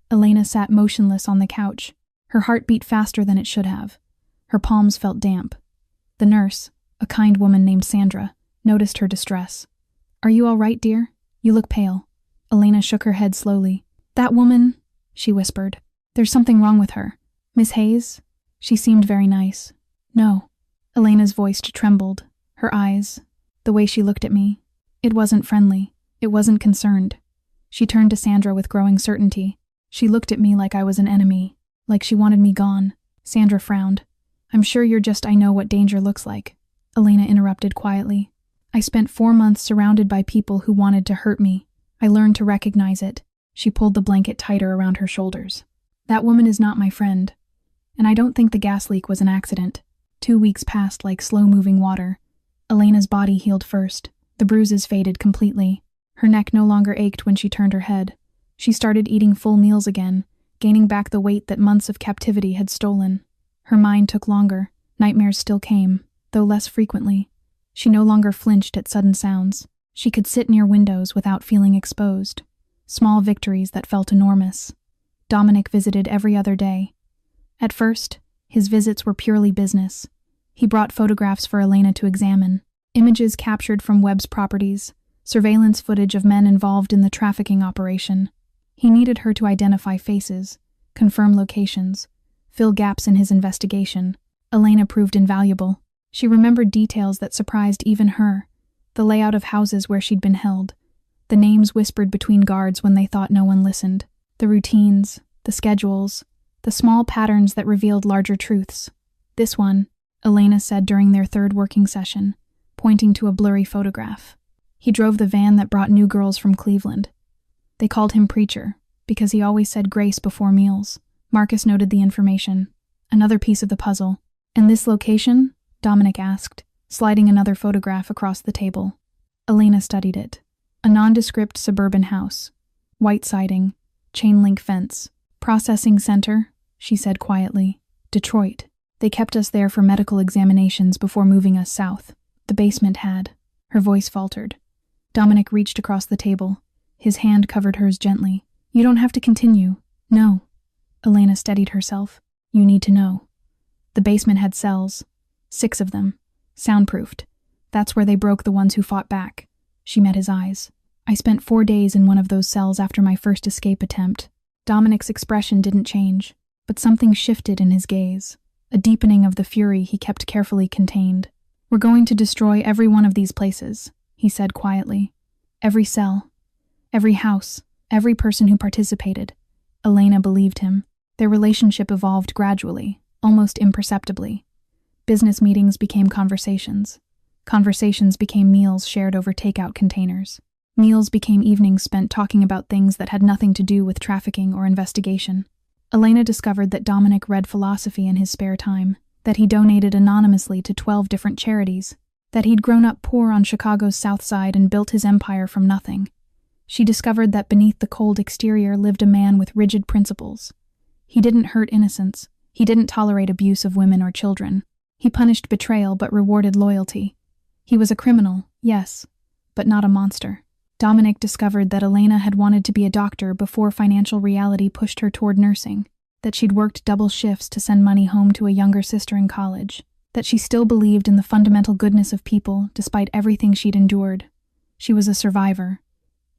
Speaker 1: Elena sat motionless on the couch. Her heart beat faster than it should have. Her palms felt damp. The nurse, a kind woman named Sandra, noticed her distress. Are you all right, dear? You look pale. Elena shook her head slowly. That woman, she whispered. There's something wrong with her. Miss Hayes? She seemed very nice. No. Elena's voice trembled. Her eyes, the way she looked at me. It wasn't friendly. It wasn't concerned. She turned to Sandra with growing certainty. She looked at me like I was an enemy, like she wanted me gone. Sandra frowned. I'm sure you're just I know what danger looks like. Elena interrupted quietly. I spent 4 months surrounded by people who wanted to hurt me. I learned to recognize it. She pulled the blanket tighter around her shoulders. That woman is not my friend. And I don't think the gas leak was an accident. 2 weeks passed like slow-moving water. Elena's body healed first. The bruises faded completely. Her neck no longer ached when she turned her head. She started eating full meals again, gaining back the weight that months of captivity had stolen. Her mind took longer. Nightmares still came, though less frequently. She no longer flinched at sudden sounds. She could sit near windows without feeling exposed. Small victories that felt enormous. Dominic visited every other day. At first, his visits were purely business. He brought photographs for Elena to examine. Images captured from Webb's properties, surveillance footage of men involved in the trafficking operation. He needed her to identify faces, confirm locations, fill gaps in his investigation. Elena proved invaluable. She remembered details that surprised even her. The layout of houses where she'd been held. The names whispered between guards when they thought no one listened. The routines, the schedules, the small patterns that revealed larger truths. This one, Elena said during their third working session, pointing to a blurry photograph. He drove the van that brought new girls from Cleveland. They called him Preacher, because he always said grace before meals. Marcus noted the information. Another piece of the puzzle. And this location? Dominic asked, sliding another photograph across the table. Elena studied it. A nondescript suburban house. White siding, chain link fence. Processing center, she said quietly. Detroit. They kept us there for medical examinations before moving us south. The basement had. Her voice faltered. Dominic reached across the table. His hand covered hers gently. You don't have to continue. No. Elena steadied herself. You need to know. The basement had cells. 6 of them. Soundproofed. That's where they broke the ones who fought back. She met his eyes. I spent 4 days in one of those cells after my first escape attempt. Dominic's expression didn't change, but something shifted in his gaze, a deepening of the fury he kept carefully contained. We're going to destroy every one of these places, he said quietly. Every cell, every house, every person who participated. Elena believed him. Their relationship evolved gradually, almost imperceptibly. Business meetings became conversations. Conversations became meals shared over takeout containers. Meals became evenings spent talking about things that had nothing to do with trafficking or investigation. Elena discovered that Dominic read philosophy in his spare time, that he donated anonymously to 12 different charities, that he'd grown up poor on Chicago's South Side and built his empire from nothing. She discovered that beneath the cold exterior lived a man with rigid principles. He didn't hurt innocents. He didn't tolerate abuse of women or children. He punished betrayal but rewarded loyalty. He was a criminal, yes, but not a monster. Dominic discovered that Elena had wanted to be a doctor before financial reality pushed her toward nursing, that she'd worked double shifts to send money home to a younger sister in college, that she still believed in the fundamental goodness of people despite everything she'd endured. She was a survivor.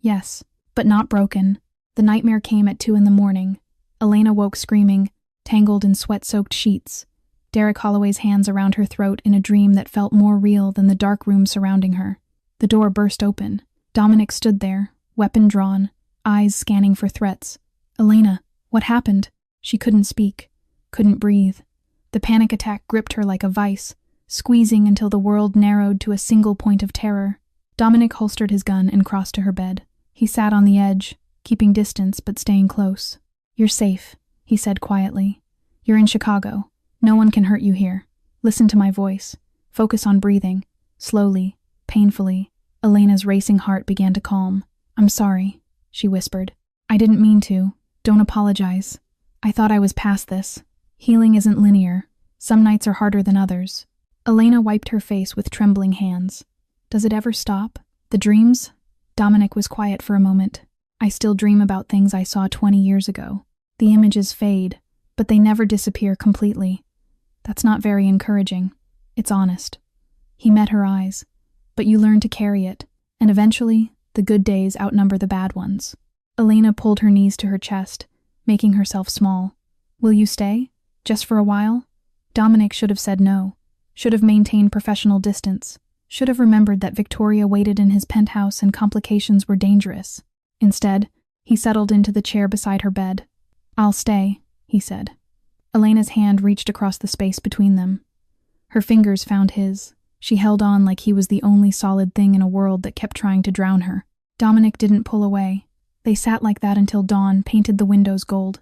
Speaker 1: Yes, but not broken. The nightmare came at 2 a.m. Elena woke screaming, tangled in sweat-soaked sheets. Derek Holloway's hands around her throat in a dream that felt more real than the dark room surrounding her. The door burst open. Dominic stood there, weapon drawn, eyes scanning for threats. Elena, what happened? She couldn't speak, couldn't breathe. The panic attack gripped her like a vice, squeezing until the world narrowed to a single point of terror. Dominic holstered his gun and crossed to her bed. He sat on the edge, keeping distance but staying close. You're safe, he said quietly. You're in Chicago. No one can hurt you here. Listen to my voice. Focus on breathing. Slowly, painfully. Elena's racing heart began to calm. I'm sorry, she whispered. I didn't mean to. Don't apologize. I thought I was past this. Healing isn't linear. Some nights are harder than others. Elena wiped her face with trembling hands. Does it ever stop? The dreams? Dominic was quiet for a moment. I still dream about things I saw 20 years ago. The images fade, but they never disappear completely. That's not very encouraging. It's honest. He met her eyes. But you learn to carry it, and eventually, the good days outnumber the bad ones. Elena pulled her knees to her chest, making herself small. Will you stay? Just for a while? Dominic should have said no, should have maintained professional distance, should have remembered that Victoria waited in his penthouse and complications were dangerous. Instead, he settled into the chair beside her bed. I'll stay, he said. Elena's hand reached across the space between them. Her fingers found his. She held on like he was the only solid thing in a world that kept trying to drown her. Dominic didn't pull away. They sat like that until dawn painted the windows gold.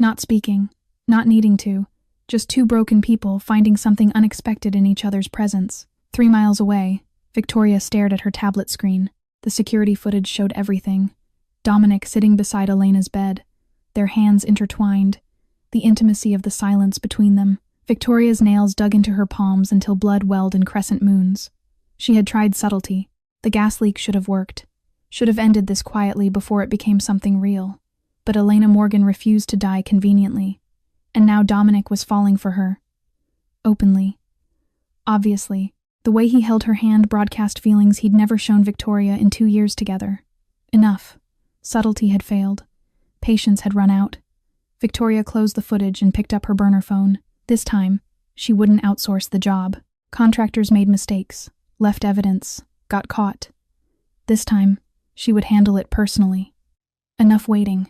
Speaker 1: Not speaking, not needing to, just 2 broken people finding something unexpected in each other's presence. 3 miles away, Victoria stared at her tablet screen. The security footage showed everything. Dominic sitting beside Elena's bed, their hands intertwined, the intimacy of the silence between them. Victoria's nails dug into her palms until blood welled in crescent moons. She had tried subtlety. The gas leak should have worked. Should have ended this quietly before it became something real. But Elena Morgan refused to die conveniently. And now Dominic was falling for her. Openly. Obviously, the way he held her hand broadcast feelings he'd never shown Victoria in 2 years together. Enough. Subtlety had failed. Patience had run out. Victoria closed the footage and picked up her burner phone. This time, she wouldn't outsource the job. Contractors made mistakes, left evidence, got caught. This time, she would handle it personally. Enough waiting.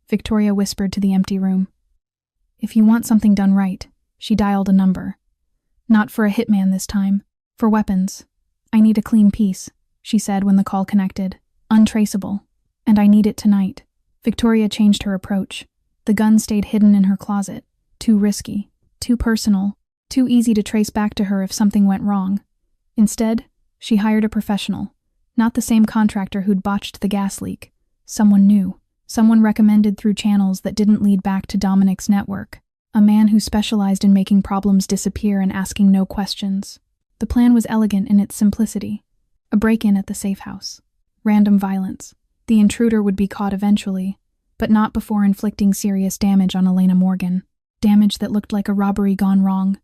Speaker 1: Victoria whispered to the empty room. If you want something done right, she dialed a number. Not for a hitman this time, for weapons. I need a clean piece, she said when the call connected. Untraceable. And I need it tonight. Victoria changed her approach. The gun stayed hidden in her closet. Too risky, too personal, too easy to trace back to her if something went wrong. Instead, she hired a professional, not the same contractor who'd botched the gas leak, Someone new. Someone recommended through channels that didn't lead back to Dominic's network. A man who specialized in making problems disappear and asking no questions. The plan was elegant in its simplicity. A break-in at the safe house. Random violence. The intruder would be caught eventually, but not before inflicting serious damage on Elena Morgan. Damage that looked like a robbery gone wrong.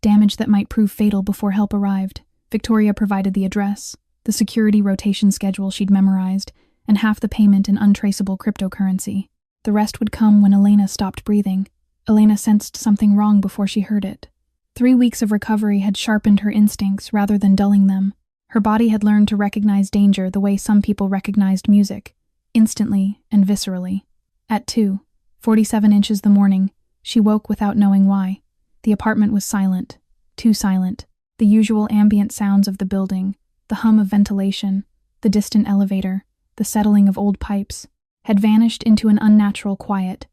Speaker 1: Damage that might prove fatal before help arrived. Victoria provided the address, the security rotation schedule she'd memorized, and half the payment in untraceable cryptocurrency. The rest would come when Elena stopped breathing. Elena sensed something wrong before she heard it. 3 weeks of recovery had sharpened her instincts rather than dulling them. Her body had learned to recognize danger the way some people recognized music, instantly and viscerally. At 2:47 inches the morning, she woke without knowing why. The apartment was silent, too silent. The usual ambient sounds of the building, the hum of ventilation, the distant elevator, the settling of old pipes, had vanished into an unnatural quiet.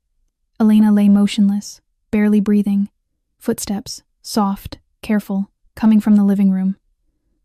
Speaker 1: Elena lay motionless, barely breathing. Footsteps, soft, careful, coming from the living room.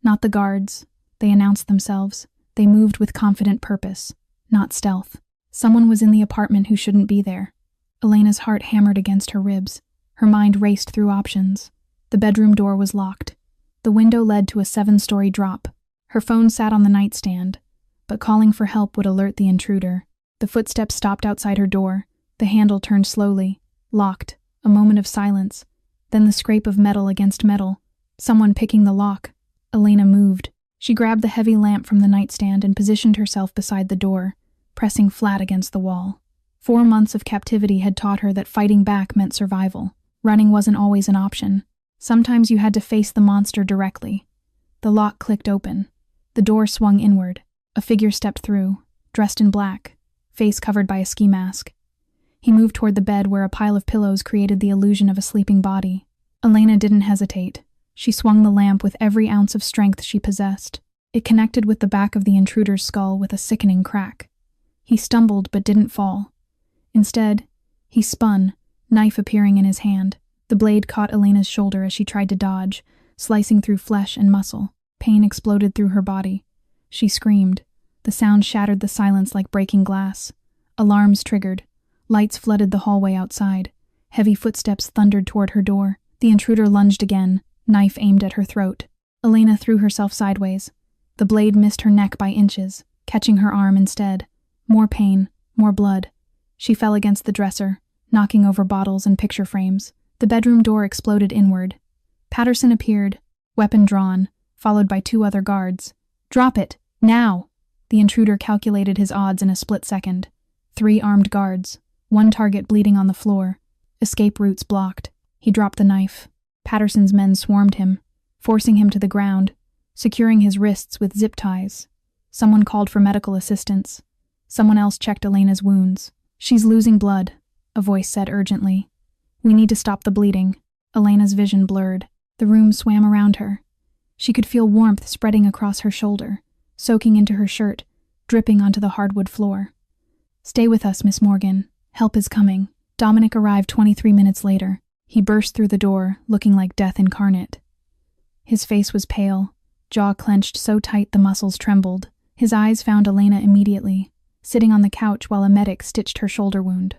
Speaker 1: Not the guards. They announced themselves. They moved with confident purpose, not stealth. Someone was in the apartment who shouldn't be there. Elena's heart hammered against her ribs. Her mind raced through options. The bedroom door was locked. The window led to a 7-story drop. Her phone sat on the nightstand, but calling for help would alert the intruder. The footsteps stopped outside her door. The handle turned slowly, locked. A moment of silence. Then the scrape of metal against metal. Someone picking the lock. Elena moved. She grabbed the heavy lamp from the nightstand and positioned herself beside the door, pressing flat against the wall. 4 months of captivity had taught her that fighting back meant survival. Running wasn't always an option. Sometimes you had to face the monster directly. The lock clicked open. The door swung inward. A figure stepped through, dressed in black, face covered by a ski mask. He moved toward the bed where a pile of pillows created the illusion of a sleeping body. Elena didn't hesitate. She swung the lamp with every ounce of strength she possessed. It connected with the back of the intruder's skull with a sickening crack. He stumbled but didn't fall. Instead, he spun, knife appearing in his hand. The blade caught Elena's shoulder as she tried to dodge, slicing through flesh and muscle. Pain exploded through her body. She screamed. The sound shattered the silence like breaking glass. Alarms triggered. Lights flooded the hallway outside. Heavy footsteps thundered toward her door. The intruder lunged again, knife aimed at her throat. Elena threw herself sideways. The blade missed her neck by inches, catching her arm instead. More pain, more blood. She fell against the dresser, knocking over bottles and picture frames. The bedroom door exploded inward. Patterson appeared, weapon drawn, followed by 2 other guards. "Drop it, now!" The intruder calculated his odds in a split second. 3 armed guards, 1 target bleeding on the floor. Escape routes blocked. He dropped the knife. Patterson's men swarmed him, forcing him to the ground, securing his wrists with zip ties. Someone called for medical assistance. Someone else checked Elena's wounds. "She's losing blood," a voice said urgently. "We need to stop the bleeding." Elena's vision blurred. The room swam around her. She could feel warmth spreading across her shoulder, soaking into her shirt, dripping onto the hardwood floor. "Stay with us, Miss Morgan. Help is coming." Dominic arrived 23 minutes later. He burst through the door, looking like death incarnate. His face was pale, jaw clenched so tight the muscles trembled. His eyes found Elena immediately, sitting on the couch while a medic stitched her shoulder wound.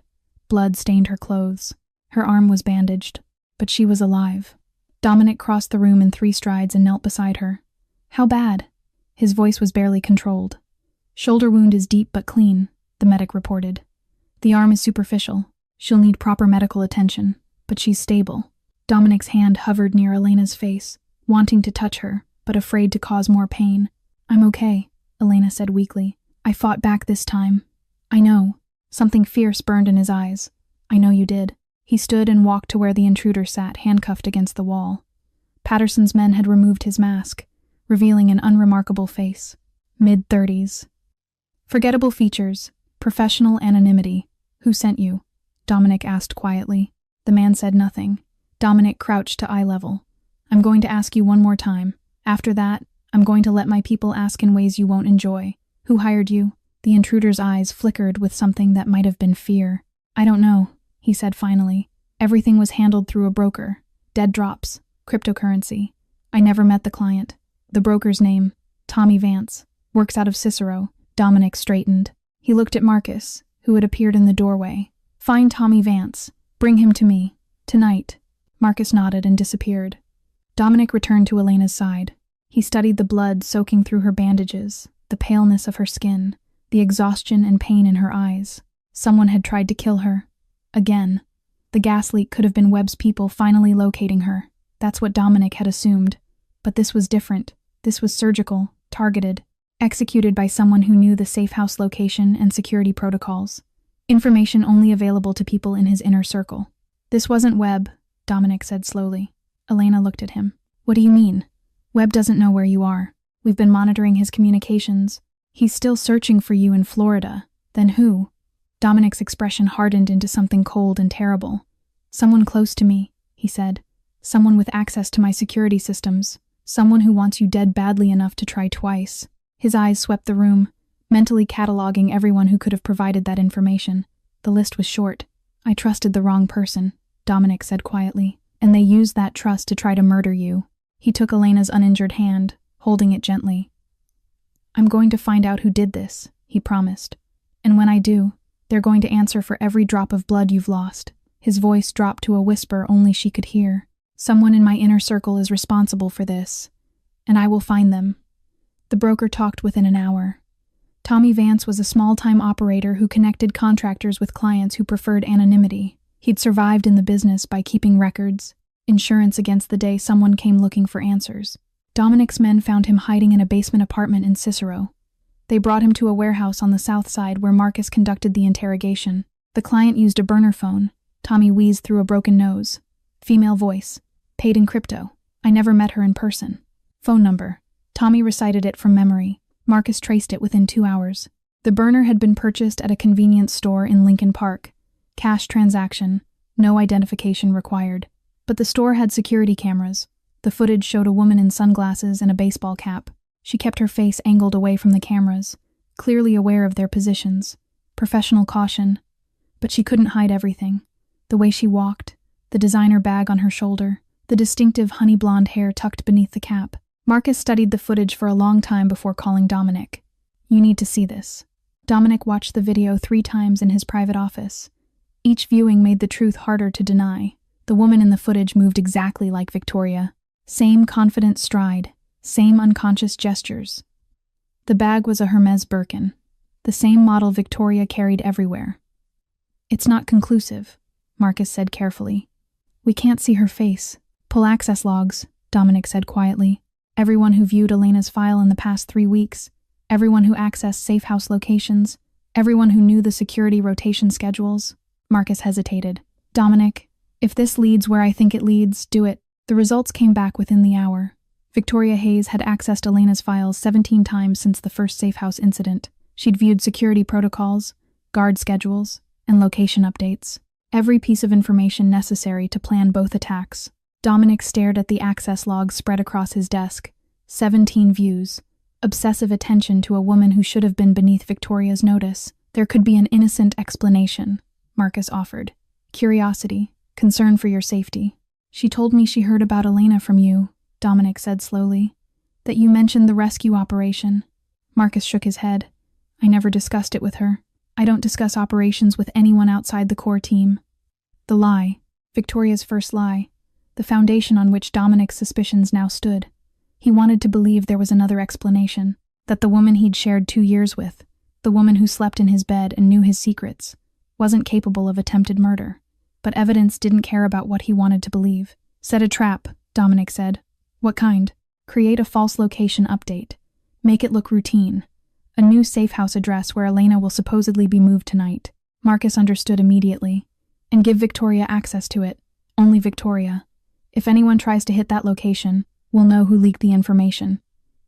Speaker 1: Blood stained her clothes. Her arm was bandaged, but she was alive. Dominic crossed the room in 3 strides and knelt beside her. "How bad?" His voice was barely controlled. "Shoulder wound is deep but clean," the medic reported. "The arm is superficial. She'll need proper medical attention, but she's stable." Dominic's hand hovered near Elena's face, wanting to touch her, but afraid to cause more pain. "I'm okay," Elena said weakly. "I fought back this time." "I know." Something fierce burned in his eyes. "I know you did." He stood and walked to where the intruder sat, handcuffed against the wall. Patterson's men had removed his mask, revealing an unremarkable face. Mid-30s. Forgettable features, professional anonymity. "Who sent you?" Dominic asked quietly. The man said nothing. Dominic crouched to eye level. "I'm going to ask you one more time. After that, I'm going to let my people ask in ways you won't enjoy. Who hired you?" The intruder's eyes flickered with something that might have been fear. "I don't know," he said finally. "Everything was handled through a broker. Dead drops, cryptocurrency. I never met the client. The broker's name, Tommy Vance, works out of Cicero." Dominic straightened. He looked at Marcus, who had appeared in the doorway. "Find Tommy Vance. Bring him to me. Tonight." Marcus nodded and disappeared. Dominic returned to Elena's side. He studied the blood soaking through her bandages, the paleness of her skin, the exhaustion and pain in her eyes. Someone had tried to kill her. Again. The gas leak could have been Webb's people finally locating her. That's what Dominic had assumed. But this was different. This was surgical, targeted, executed by someone who knew the safe house location and security protocols. Information only available to people in his inner circle. "This wasn't Webb," Dominic said slowly. Elena looked at him. "What do you mean? Webb doesn't know where you are. We've been monitoring his communications. He's still searching for you in Florida. Then who?" Dominic's expression hardened into something cold and terrible. "Someone close to me," he said. "Someone with access to my security systems. Someone who wants you dead badly enough to try twice." His eyes swept the room, mentally cataloging everyone who could have provided that information. The list was short. "I trusted the wrong person," Dominic said quietly, "and they used that trust to try to murder you." He took Elena's uninjured hand, holding it gently. "I'm going to find out who did this," he promised. "And when I do, they're going to answer for every drop of blood you've lost." His voice dropped to a whisper only she could hear. "Someone in my inner circle is responsible for this, and I will find them." The broker talked within an hour. Tommy Vance was a small-time operator who connected contractors with clients who preferred anonymity. He'd survived in the business by keeping records, insurance against the day someone came looking for answers. Dominic's men found him hiding in a basement apartment in Cicero. They brought him to a warehouse on the south side where Marcus conducted the interrogation. The client used a burner phone. Tommy wheezed through a broken nose. Female voice. "Paid in crypto. I never met her in person." Phone number. Tommy recited it from memory. Marcus traced it within 2 hours. The burner had been purchased at a convenience store in Lincoln Park. Cash transaction. No identification required. But the store had security cameras. The footage showed a woman in sunglasses and a baseball cap. She kept her face angled away from the cameras, clearly aware of their positions. Professional caution. But she couldn't hide everything. The way she walked, the designer bag on her shoulder, the distinctive honey blonde hair tucked beneath the cap. Marcus studied the footage for a long time before calling Dominic. "You need to see this." Dominic watched the video 3 times in his private office. Each viewing made the truth harder to deny. The woman in the footage moved exactly like Victoria. Same confident stride, same unconscious gestures. The bag was a Hermes Birkin, the same model Victoria carried everywhere. "It's not conclusive," Marcus said carefully. "We can't see her face." "Pull access logs," Dominic said quietly. "Everyone who viewed Elena's file in the past 3 weeks, everyone who accessed safe house locations, everyone who knew the security rotation schedules." Marcus hesitated. "Dominic, if this leads where I think it leads, do it." The results came back within the hour. Victoria Hayes had accessed Elena's files 17 times since the first safe house incident. She'd viewed security protocols, guard schedules, and location updates. Every piece of information necessary to plan both attacks. Dominic stared at the access logs spread across his desk. 17 views. Obsessive attention to a woman who should have been beneath Victoria's notice. "There could be an innocent explanation," Marcus offered. "Curiosity, concern for your safety." "She told me she heard about Elena from you," Dominic said slowly. "That you mentioned the rescue operation." Marcus shook his head. "I never discussed it with her. I don't discuss operations with anyone outside the core team." The lie. Victoria's first lie. The foundation on which Dominic's suspicions now stood. He wanted to believe there was another explanation, that the woman he'd shared 2 years with, the woman who slept in his bed and knew his secrets, wasn't capable of attempted murder. But evidence didn't care about what he wanted to believe. "Set a trap," Dominic said. "What kind?" "Create a false location update. Make it look routine. A new safe house address where Elena will supposedly be moved tonight." Marcus understood immediately. "And give Victoria access to it. Only Victoria. If anyone tries to hit that location, we'll know who leaked the information."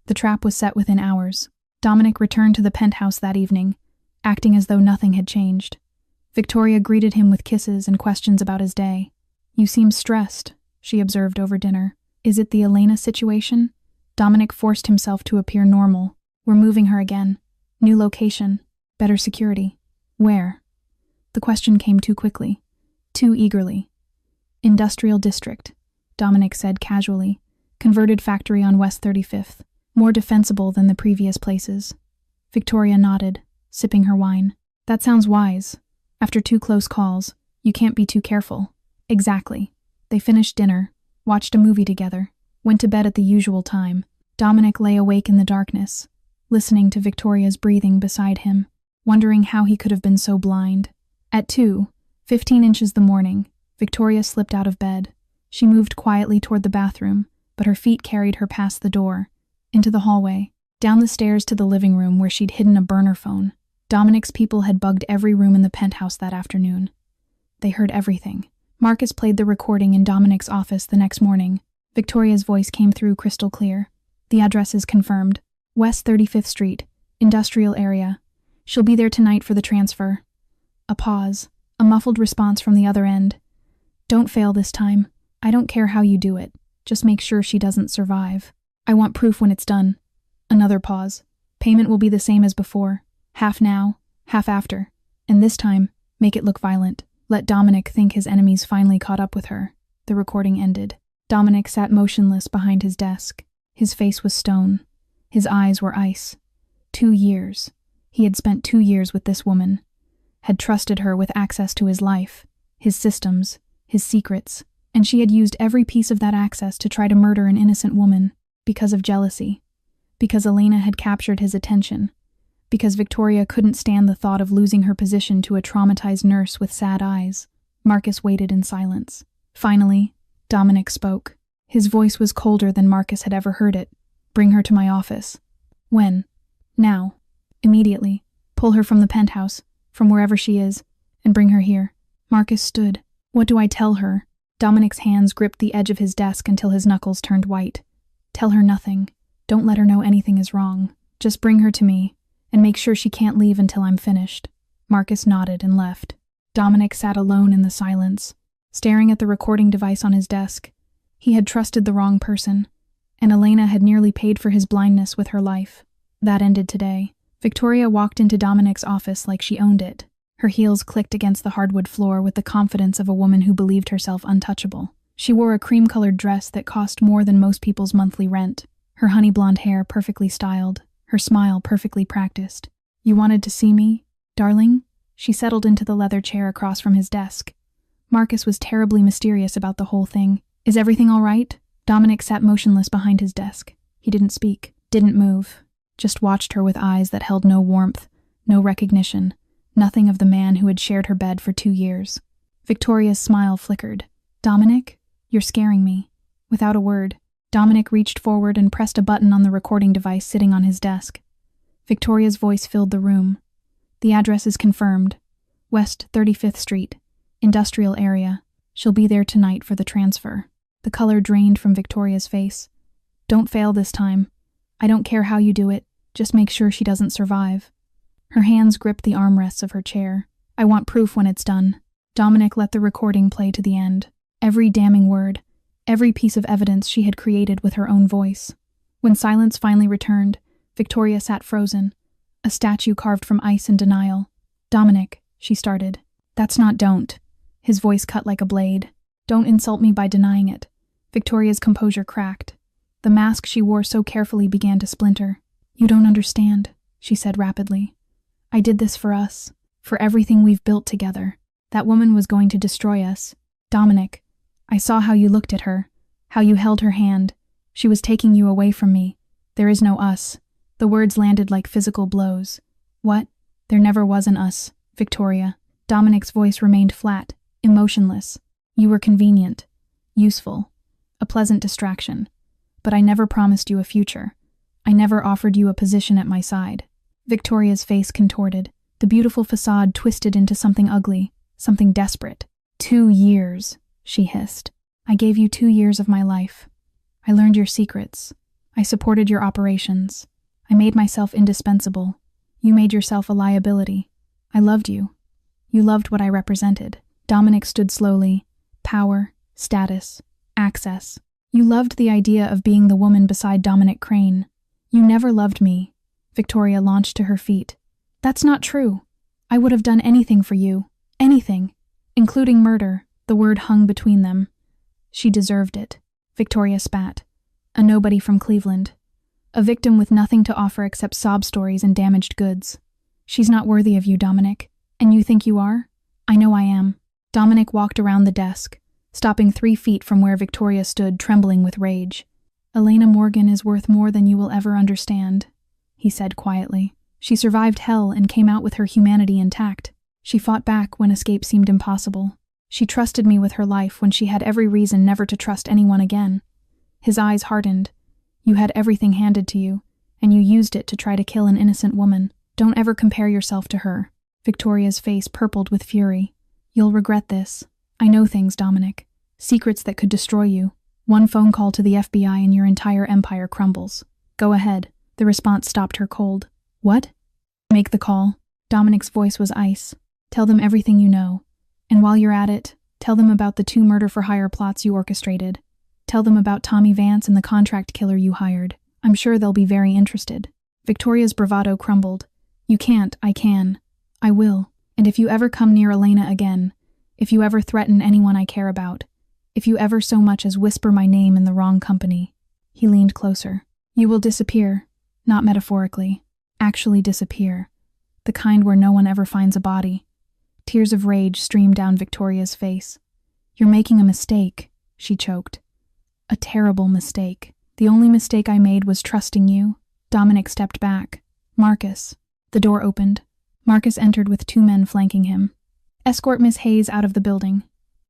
Speaker 1: The trap was set within hours. Dominic returned to the penthouse that evening, acting as though nothing had changed. Victoria greeted him with kisses and questions about his day. "You seem stressed," she observed over dinner. "Is it the Elena situation?" Dominic forced himself to appear normal. "We're moving her again. New location. Better security." "Where?" The question came too quickly. Too eagerly. "Industrial district," Dominic said casually. "Converted factory on West 35th. More defensible than the previous places." Victoria nodded, sipping her wine. That sounds wise. After 2 close calls, you can't be too careful. Exactly. They finished dinner, watched a movie together, went to bed at the usual time. Dominic lay awake in the darkness, listening to Victoria's breathing beside him, wondering how he could have been so blind. At 2:15 inches the morning, Victoria slipped out of bed. She moved quietly toward the bathroom, but her feet carried her past the door, into the hallway, down the stairs to the living room where she'd hidden a burner phone. Dominic's people had bugged every room in the penthouse that afternoon. They heard everything. Marcus played the recording in Dominic's office the next morning. Victoria's voice came through crystal clear. The address is confirmed. West 35th Street, industrial area. She'll be there tonight for the transfer. A pause, a muffled response from the other end. Don't fail this time. I don't care how you do it. Just make sure she doesn't survive. I want proof when it's done. Another pause. Payment will be the same as before. Half now, half after. And this time, make it look violent. Let Dominic think his enemies finally caught up with her. The recording ended. Dominic sat motionless behind his desk. His face was stone. His eyes were ice. 2 years. He had spent 2 years with this woman. Had trusted her with access to his life, his systems, his secrets, and she had used every piece of that access to try to murder an innocent woman, because of jealousy, because Elena had captured his attention, because Victoria couldn't stand the thought of losing her position to a traumatized nurse with sad eyes. Marcus waited in silence. Finally, Dominic spoke. His voice was colder than Marcus had ever heard it. Bring her to my office. When? Now. Immediately. Pull her from the penthouse, from wherever she is, and bring her here. Marcus stood. What do I tell her? Dominic's hands gripped the edge of his desk until his knuckles turned white. Tell her nothing. Don't let her know anything is wrong. Just bring her to me, and make sure she can't leave until I'm finished. Marcus nodded and left. Dominic sat alone in the silence, staring at the recording device on his desk. He had trusted the wrong person, and Elena had nearly paid for his blindness with her life. That ended today. Victoria walked into Dominic's office like she owned it. Her heels clicked against the hardwood floor with the confidence of a woman who believed herself untouchable. She wore a cream-colored dress that cost more than most people's monthly rent, her honey blonde hair perfectly styled, her smile perfectly practiced. You wanted to see me, darling? She settled into the leather chair across from his desk. Marcus was terribly mysterious about the whole thing. Is everything all right? Dominic sat motionless behind his desk. He didn't speak, didn't move, just watched her with eyes that held no warmth, no recognition, nothing of the man who had shared her bed for 2 years. Victoria's smile flickered. Dominic, you're scaring me. Without a word, Dominic reached forward and pressed a button on the recording device sitting on his desk. Victoria's voice filled the room. The address is confirmed. West 35th Street, industrial area. She'll be there tonight for the transfer. The color drained from Victoria's face. Don't fail this time. I don't care how you do it. Just make sure she doesn't survive. Her hands gripped the armrests of her chair. I want proof when it's done. Dominic let the recording play to the end. Every damning word, every piece of evidence she had created with her own voice. When silence finally returned, Victoria sat frozen, a statue carved from ice and denial. Dominic, she started. That's not don't. His voice cut like a blade. Don't insult me by denying it. Victoria's composure cracked. The mask she wore so carefully began to splinter. You don't understand, she said rapidly. I did this for us, for everything we've built together. That woman was going to destroy us. Dominic, I saw how you looked at her, how you held her hand. She was taking you away from me. There is no us. The words landed like physical blows. What? There never was an us, Victoria. Dominic's voice remained flat, emotionless. You were convenient, useful, a pleasant distraction. But I never promised you a future. I never offered you a position at my side. Victoria's face contorted. The beautiful facade twisted into something ugly, something desperate. 2 years, she hissed. I gave you 2 years of my life. I learned your secrets. I supported your operations. I made myself indispensable. You made yourself a liability. I loved you. You loved what I represented. Dominic stood slowly. Power, status, access. You loved the idea of being the woman beside Dominic Crane. You never loved me. Victoria launched to her feet. That's not true. I would have done anything for you. Anything. Including murder. The word hung between them. She deserved it. Victoria spat. A nobody from Cleveland. A victim with nothing to offer except sob stories and damaged goods. She's not worthy of you, Dominic. And you think you are? I know I am. Dominic walked around the desk, stopping 3 feet from where Victoria stood, trembling with rage. Elena Morgan is worth more than you will ever understand, he said quietly. She survived hell and came out with her humanity intact. She fought back when escape seemed impossible. She trusted me with her life when she had every reason never to trust anyone again. His eyes hardened. You had everything handed to you, and you used it to try to kill an innocent woman. Don't ever compare yourself to her. Victoria's face purpled with fury. You'll regret this. I know things, Dominic. Secrets that could destroy you. One phone call to the FBI and your entire empire crumbles. Go ahead. The response stopped her cold. What? Make the call. Dominic's voice was ice. Tell them everything you know. And while you're at it, tell them about the 2 murder-for-hire plots you orchestrated. Tell them about Tommy Vance and the contract killer you hired. I'm sure they'll be very interested. Victoria's bravado crumbled. You can't, I can. I will. And if you ever come near Elena again, if you ever threaten anyone I care about, if you ever so much as whisper my name in the wrong company. He leaned closer. You will disappear. Not metaphorically. Actually disappear. The kind where no one ever finds a body. Tears of rage streamed down Victoria's face. You're making a mistake, she choked. A terrible mistake. The only mistake I made was trusting you. Dominic stepped back. Marcus. The door opened. Marcus entered with 2 men flanking him. Escort Miss Hayes out of the building.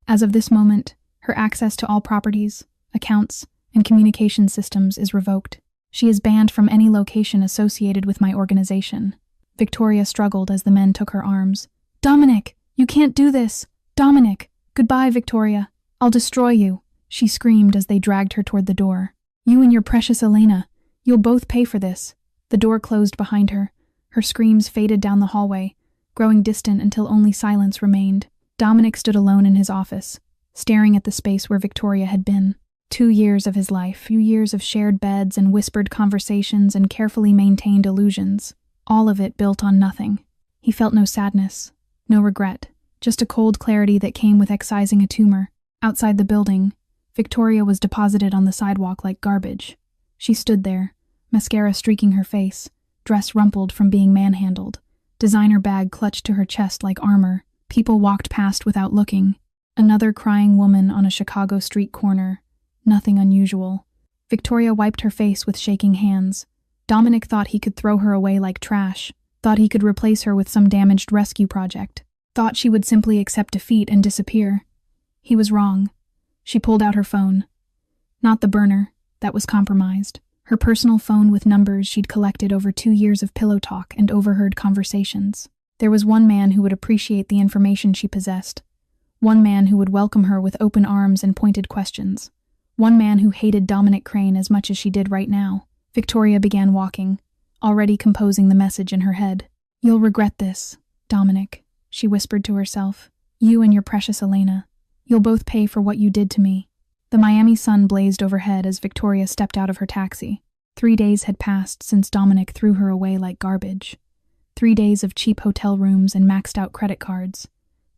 Speaker 1: As of this moment, her access to all properties, accounts, and communication systems is revoked. She is banned from any location associated with my organization. Victoria struggled as the men took her arms. Dominic, you can't do this. Dominic, goodbye, Victoria. I'll destroy you, she screamed as they dragged her toward the door. You and your precious Elena, you'll both pay for this. The door closed behind her. Her screams faded down the hallway, growing distant until only silence remained. Dominic stood alone in his office, staring at the space where Victoria had been. 2 years of his life, few years of shared beds and whispered conversations and carefully maintained illusions, all of it built on nothing. He felt no sadness, no regret, just a cold clarity that came with excising a tumor. Outside the building, Victoria was deposited on the sidewalk like garbage. She stood there, mascara streaking her face, dress rumpled from being manhandled, designer bag clutched to her chest like armor. People walked past without looking. Another crying woman on a Chicago street corner. Nothing unusual. Victoria wiped her face with shaking hands. Dominic thought he could throw her away like trash, thought he could replace her with some damaged rescue project, thought she would simply accept defeat and disappear. He was wrong. She pulled out her phone. Not the burner, that was compromised. Her personal phone with numbers she'd collected over 2 years of pillow talk and overheard conversations. There was one man who would appreciate the information she possessed. One man who would welcome her with open arms and pointed questions. One man who hated Dominic Crane as much as she did right now. Victoria began walking, already composing the message in her head. You'll regret this, Dominic, she whispered to herself. You and your precious Elena. You'll both pay for what you did to me. The Miami sun blazed overhead as Victoria stepped out of her taxi. 3 days had passed since Dominic threw her away like garbage. 3 days of cheap hotel rooms and maxed-out credit cards.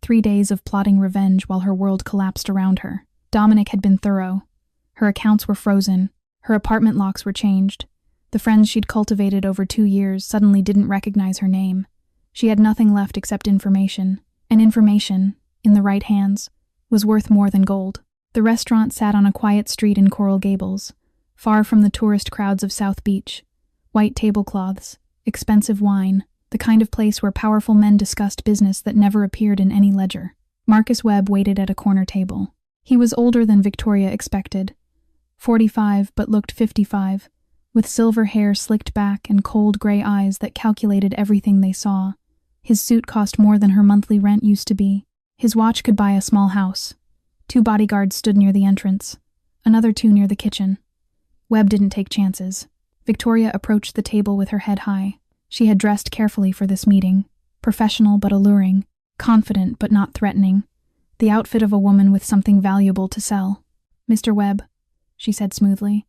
Speaker 1: 3 days of plotting revenge while her world collapsed around her. Dominic had been thorough. Her accounts were frozen. Her apartment locks were changed. The friends she'd cultivated over 2 years suddenly didn't recognize her name. She had nothing left except information. And information, in the right hands, was worth more than gold. The restaurant sat on a quiet street in Coral Gables, far from the tourist crowds of South Beach. White tablecloths, expensive wine, the kind of place where powerful men discussed business that never appeared in any ledger. Marcus Webb waited at a corner table. He was older than Victoria expected. 45 but looked 55, with silver hair slicked back and cold gray eyes that calculated everything they saw. His suit cost more than her monthly rent used to be. His watch could buy a small house. 2 bodyguards stood near the entrance, another 2 near the kitchen. Webb didn't take chances. Victoria approached the table with her head high. She had dressed carefully for this meeting, professional but alluring, confident but not threatening, the outfit of a woman with something valuable to sell. Mr. Webb, she said smoothly,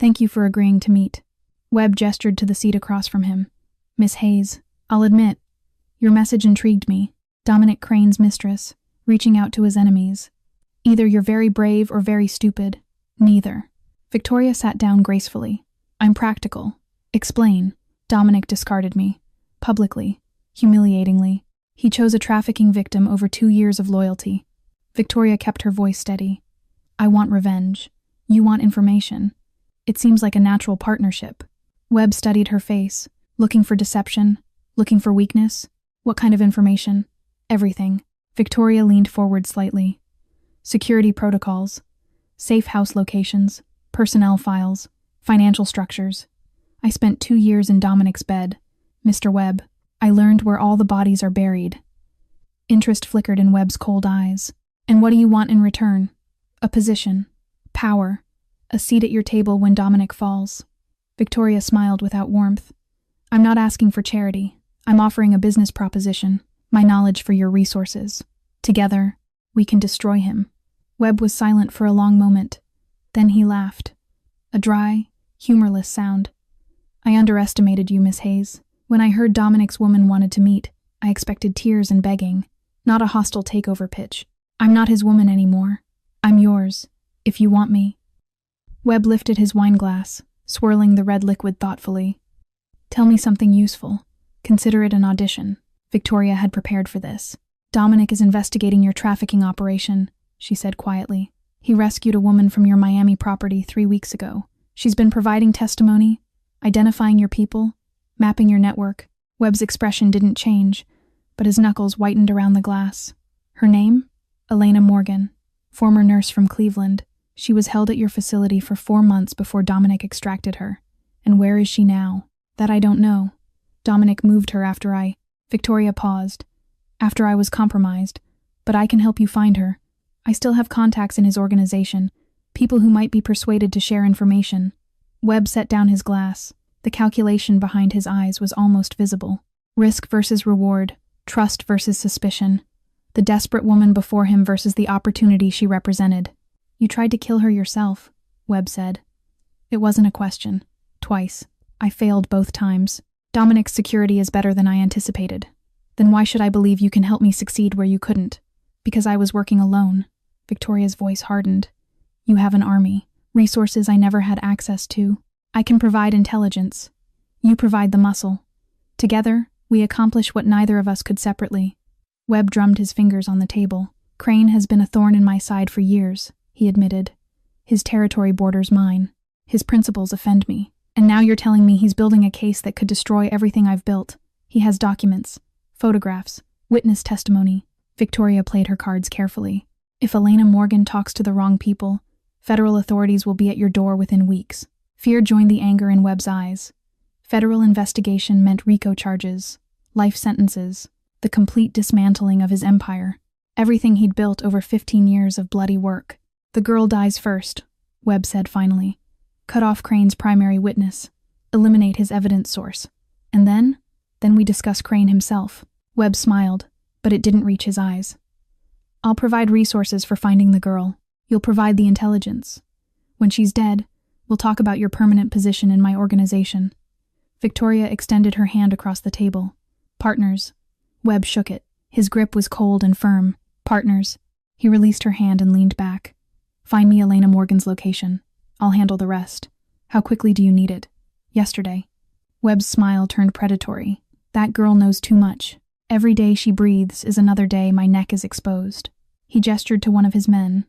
Speaker 1: thank you for agreeing to meet. Webb gestured to the seat across from him. Miss Hayes, I'll admit, your message intrigued me. Dominic Crane's mistress, reaching out to his enemies. Either you're very brave or very stupid. Neither. Victoria sat down gracefully. I'm practical. Explain. Dominic discarded me. Publicly. humiliatingly. He chose a trafficking victim over 2 years of loyalty. Victoria kept her voice steady. I want revenge. You want information. It seems like a natural partnership. Webb studied her face, looking for deception, looking for weakness. What kind of information? Everything. Victoria leaned forward slightly. Security protocols, safe house locations, personnel files, financial structures. I spent 2 years in Dominic's bed. Mr. Webb, I learned where all the bodies are buried. Interest flickered in Webb's cold eyes. And what do you want in return? A position, power, a seat at your table when Dominic falls. Victoria smiled without warmth. I'm not asking for charity. I'm offering a business proposition, my knowledge for your resources. Together, we can destroy him. Webb was silent for a long moment. Then he laughed. A dry, humorless sound. I underestimated you, Miss Hayes. When I heard Dominic's woman wanted to meet, I expected tears and begging, not a hostile takeover pitch. I'm not his woman anymore. I'm yours, if you want me. Webb lifted his wine glass, swirling the red liquid thoughtfully. Tell me something useful. Consider it an audition. Victoria had prepared for this. Dominic is investigating your trafficking operation, she said quietly. He rescued a woman from your Miami property 3 weeks ago. She's been providing testimony, identifying your people, mapping your network. Webb's expression didn't change, but his knuckles whitened around the glass. Her name? Elena Morgan, former nurse from Cleveland. She was held at your facility for 4 months before Dominic extracted her. And where is she now? That I don't know. Dominic moved her after Victoria paused. After I was compromised. But I can help you find her. I still have contacts in his organization, people who might be persuaded to share information. Webb set down his glass. The calculation behind his eyes was almost visible. Risk versus reward, trust versus suspicion. The desperate woman before him versus the opportunity she represented. You tried to kill her yourself, Webb said. It wasn't a question. Twice. I failed both times. Dominic's security is better than I anticipated. Then why should I believe you can help me succeed where you couldn't? Because I was working alone. Victoria's voice hardened. You have an army, resources I never had access to. I can provide intelligence. You provide the muscle. Together, we accomplish what neither of us could separately. Webb drummed his fingers on the table. Crane has been a thorn in my side for years, he admitted. His territory borders mine. His principles offend me. And now you're telling me he's building a case that could destroy everything I've built. He has documents, photographs, witness testimony. Victoria played her cards carefully. If Elena Morgan talks to the wrong people, federal authorities will be at your door within weeks. Fear joined the anger in Webb's eyes. Federal investigation meant RICO charges, life sentences, the complete dismantling of his empire, everything he'd built over 15 years of bloody work. The girl dies first, Webb said finally. Cut off Crane's primary witness, eliminate his evidence source. And then we discuss Crane himself. Webb smiled, but it didn't reach his eyes. I'll provide resources for finding the girl. You'll provide the intelligence. When she's dead, we'll talk about your permanent position in my organization. Victoria extended her hand across the table. Partners. Webb shook it. His grip was cold and firm. Partners. He released her hand and leaned back. Find me Elena Morgan's location. I'll handle the rest. How quickly do you need it? Yesterday. Webb's smile turned predatory. That girl knows too much. Every day she breathes is another day my neck is exposed. He gestured to one of his men,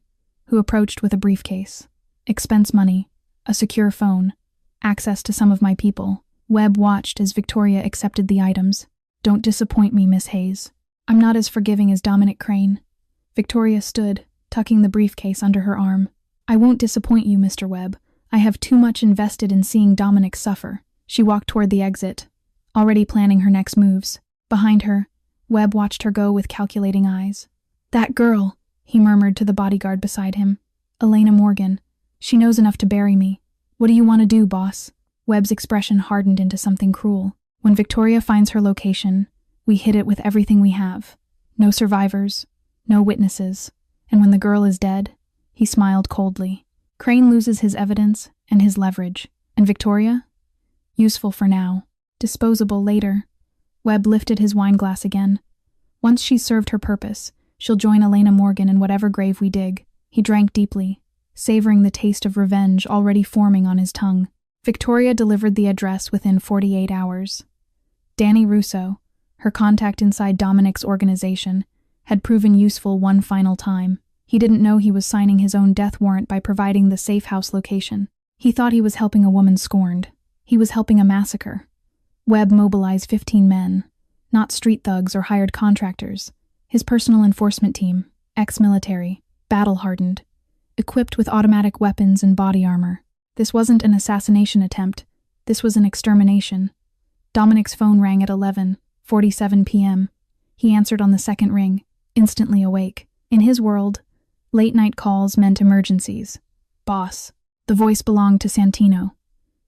Speaker 1: who approached with a briefcase. Expense money, a secure phone, access to some of my people. Webb watched as Victoria accepted the items. Don't disappoint me, Miss Hayes. I'm not as forgiving as Dominic Crane. Victoria stood, tucking the briefcase under her arm. I won't disappoint you, Mr. Webb. I have too much invested in seeing Dominic suffer. She walked toward the exit, already planning her next moves. Behind her, Webb watched her go with calculating eyes. That girl, he murmured to the bodyguard beside him. Elena Morgan. She knows enough to bury me. What do you want to do, boss? Webb's expression hardened into something cruel. When Victoria finds her location, we hit it with everything we have. No survivors, no witnesses. And when the girl is dead, he smiled coldly. Crane loses his evidence and his leverage. And Victoria? Useful for now. Disposable later. Webb lifted his wine glass again. Once she's served her purpose, she'll join Elena Morgan in whatever grave we dig. He drank deeply, savoring the taste of revenge already forming on his tongue. Victoria delivered the address within 48 hours. Danny Russo, Her contact inside Dominic's organization had proven useful one final time. He didn't know he was signing his own death warrant by providing the safe house location. He thought he was helping a woman scorned. He was helping a massacre. Webb mobilized 15 men, not street thugs or hired contractors. His personal enforcement team, ex-military, battle-hardened, equipped with automatic weapons and body armor. This wasn't an assassination attempt. This was an extermination. Dominic's phone rang at 11:47 p.m. He answered on the second ring, instantly awake. In his world, late-night calls meant emergencies. Boss. The voice belonged to Santino,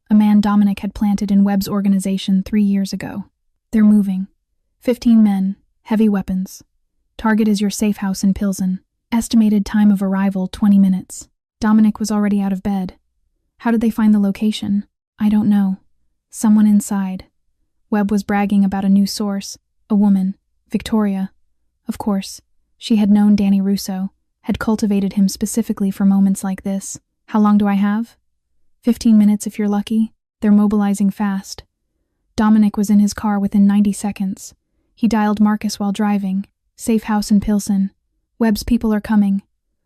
Speaker 1: a man Dominic had planted in Webb's organization 3 years ago. They're moving. 15 men, heavy weapons. Target is your safe house in Pilsen. Estimated time of arrival 20 minutes. Dominic was already out of bed. How did they find the location? I don't know. Someone inside. Webb was bragging about a new source, a woman, Victoria. Of course, she had known Danny Russo, had cultivated him specifically for moments like this. How long do I have? 15 minutes if you're lucky. They're mobilizing fast. Dominic was in his car within 90 seconds. He dialed Marcus while driving. Safe house in Pilsen. Webb's people are coming.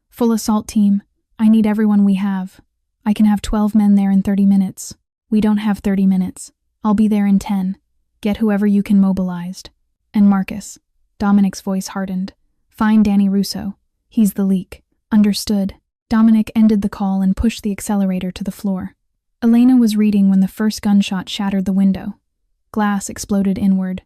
Speaker 1: Full assault team. I need everyone we have. I can have 12 men there in 30 minutes. We don't have 30 minutes. I'll be there in 10. Get whoever you can mobilized. And Marcus. Dominic's voice hardened. Find Danny Russo. He's the leak. Understood. Dominic ended the call and pushed the accelerator to the floor. Elena was reading when the first gunshot shattered the window. Glass exploded inward.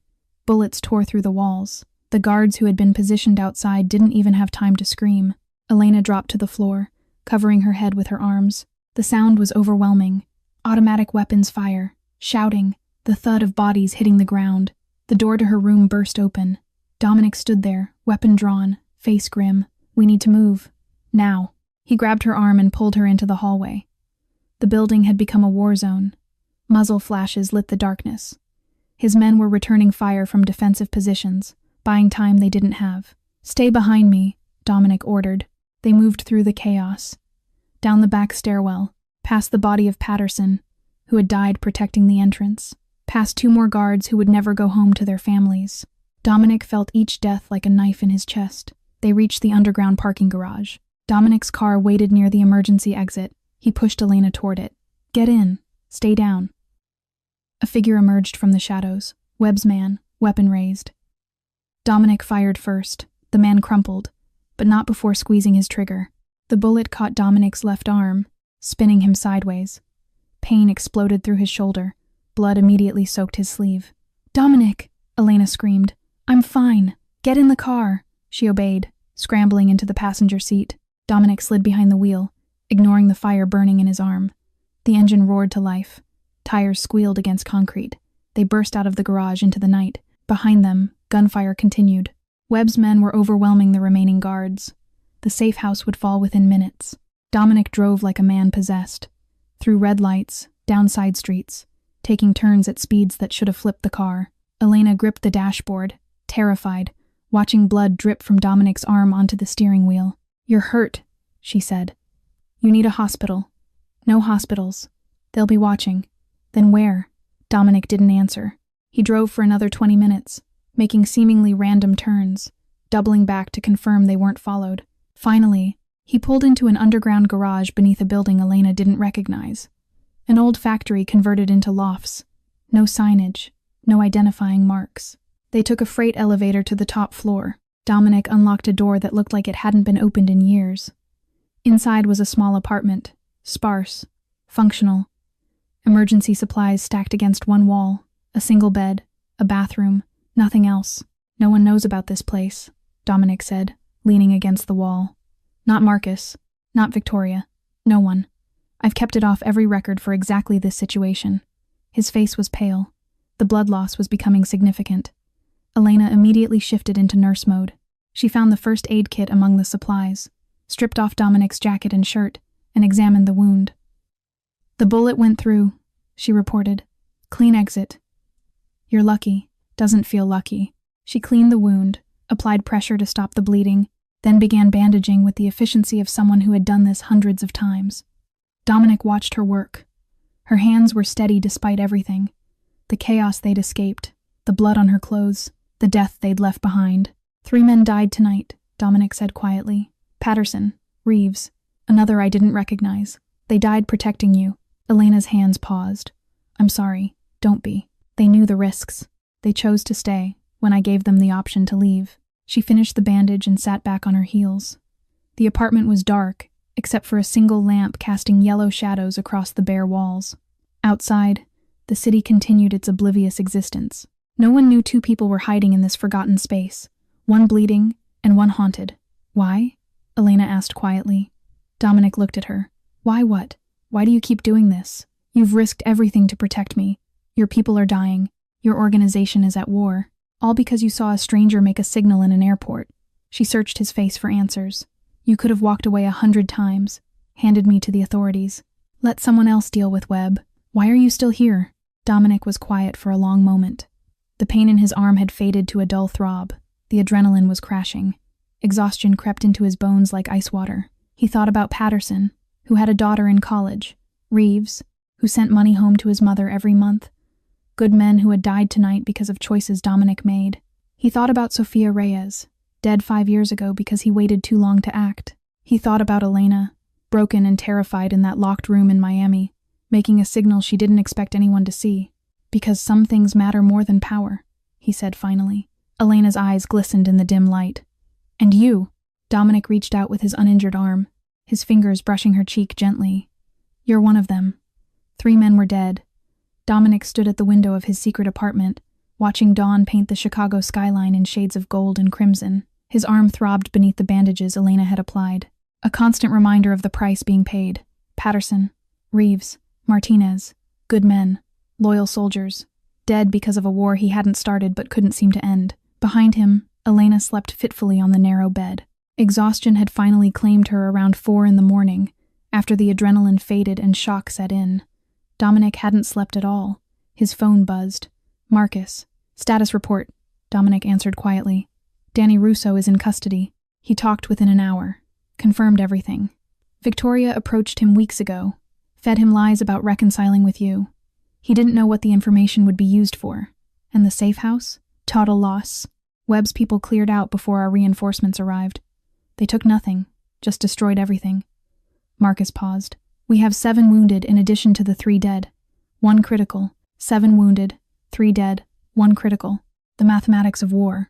Speaker 1: Bullets tore through the walls. The guards who had been positioned outside didn't even have time to scream. Elena dropped to the floor, covering her head with her arms. The sound was overwhelming. Automatic weapons fire, shouting, the thud of bodies hitting the ground. The door to her room burst open. Dominic stood there, weapon drawn, face grim. We need to move. Now. He grabbed her arm and pulled her into the hallway. The building had become a war zone. Muzzle flashes lit the darkness. His men were returning fire from defensive positions, buying time they didn't have. Stay behind me, Dominic ordered. They moved through the chaos. Down the back stairwell, past the body of Patterson, who had died protecting the entrance, past 2 more guards who would never go home to their families. Dominic felt each death like a knife in his chest. They reached the underground parking garage. Dominic's car waited near the emergency exit. He pushed Elena toward it. Get in. Stay down. A figure emerged from the shadows. Webb's man, weapon raised. Dominic fired first. The man crumpled, but not before squeezing his trigger. The bullet caught Dominic's left arm, spinning him sideways. Pain exploded through his shoulder. Blood immediately soaked his sleeve. Dominic! Elena screamed. I'm fine. Get in the car. She obeyed, scrambling into the passenger seat. Dominic slid behind the wheel, ignoring the fire burning in his arm. The engine roared to life. Tires squealed against concrete. They burst out of the garage into the night. Behind them, gunfire continued. Webb's men were overwhelming the remaining guards. The safe house would fall within minutes. Dominic drove like a man possessed, through red lights, down side streets, taking turns at speeds that should have flipped the car. Elena gripped the dashboard, terrified, watching blood drip from Dominic's arm onto the steering wheel. You're hurt, she said. You need a hospital. No hospitals. They'll be watching. Then where? Dominic didn't answer. He drove for another 20 minutes, making seemingly random turns, doubling back to confirm they weren't followed. Finally, he pulled into an underground garage beneath a building Elena didn't recognize. An old factory converted into lofts. No signage, no identifying marks. They took a freight elevator to the top floor. Dominic unlocked a door that looked like it hadn't been opened in years. Inside was a small apartment, sparse, functional. Emergency supplies stacked against one wall, a single bed, a bathroom, nothing else. No one knows about this place, Dominic said, leaning against the wall. Not Marcus, not Victoria, no one. I've kept it off every record for exactly this situation. His face was pale. The blood loss was becoming significant. Elena immediately shifted into nurse mode. She found the first aid kit among the supplies, stripped off Dominic's jacket and shirt, and examined the wound. The bullet went through, she reported. Clean exit. You're lucky. Doesn't feel lucky. She cleaned the wound, applied pressure to stop the bleeding, then began bandaging with the efficiency of someone who had done this hundreds of times. Dominic watched her work. Her hands were steady despite everything. The chaos they'd escaped, the blood on her clothes, the death they'd left behind. 3 men died tonight, Dominic said quietly. Patterson, Reeves, another I didn't recognize. They died protecting you. Elena's hands paused. I'm sorry, don't be. They knew the risks. They chose to stay when I gave them the option to leave. She finished the bandage and sat back on her heels. The apartment was dark, except for a single lamp casting yellow shadows across the bare walls. Outside, the city continued its oblivious existence. No one knew 2 people were hiding in this forgotten space, one bleeding and one haunted. Why? Elena asked quietly. Dominic looked at her. Why what? Why do you keep doing this? You've risked everything to protect me. Your people are dying. Your organization is at war. All because you saw a stranger make a signal in an airport. She searched his face for answers. You could have walked away 100 times, handed me to the authorities. Let someone else deal with Webb. Why are you still here? Dominic was quiet for a long moment. The pain in his arm had faded to a dull throb. The adrenaline was crashing. Exhaustion crept into his bones like ice water. He thought about Patterson, who had a daughter in college. Reeves, who sent money home to his mother every month. Good men who had died tonight because of choices Dominic made. He thought about Sophia Reyes, dead 5 years ago because he waited too long to act. He thought about Elena, broken and terrified in that locked room in Miami, making a signal she didn't expect anyone to see. Because some things matter more than power, he said finally. Elena's eyes glistened in the dim light. And you? Dominic reached out with his uninjured arm, his fingers brushing her cheek gently. You're one of them. 3 men were dead. Dominic stood at the window of his secret apartment, watching dawn paint the Chicago skyline in shades of gold and crimson. His arm throbbed beneath the bandages Elena had applied, a constant reminder of the price being paid. Patterson, Reeves, Martinez, good men, loyal soldiers, dead because of a war he hadn't started but couldn't seem to end. Behind him, Elena slept fitfully on the narrow bed. Exhaustion had finally claimed her around 4 a.m, after the adrenaline faded and shock set in. Dominic hadn't slept at all. His phone buzzed. Marcus. Status report, Dominic answered quietly. Danny Russo is in custody. He talked within an hour. Confirmed everything. Victoria approached him weeks ago. Fed him lies about reconciling with you. He didn't know what the information would be used for. And the safe house? Total loss. Webb's people cleared out before our reinforcements arrived. They took nothing, just destroyed everything. Marcus paused. We have 7 wounded in addition to the 3 dead. 1 critical, 7 wounded, 3 dead, 1 critical. The mathematics of war.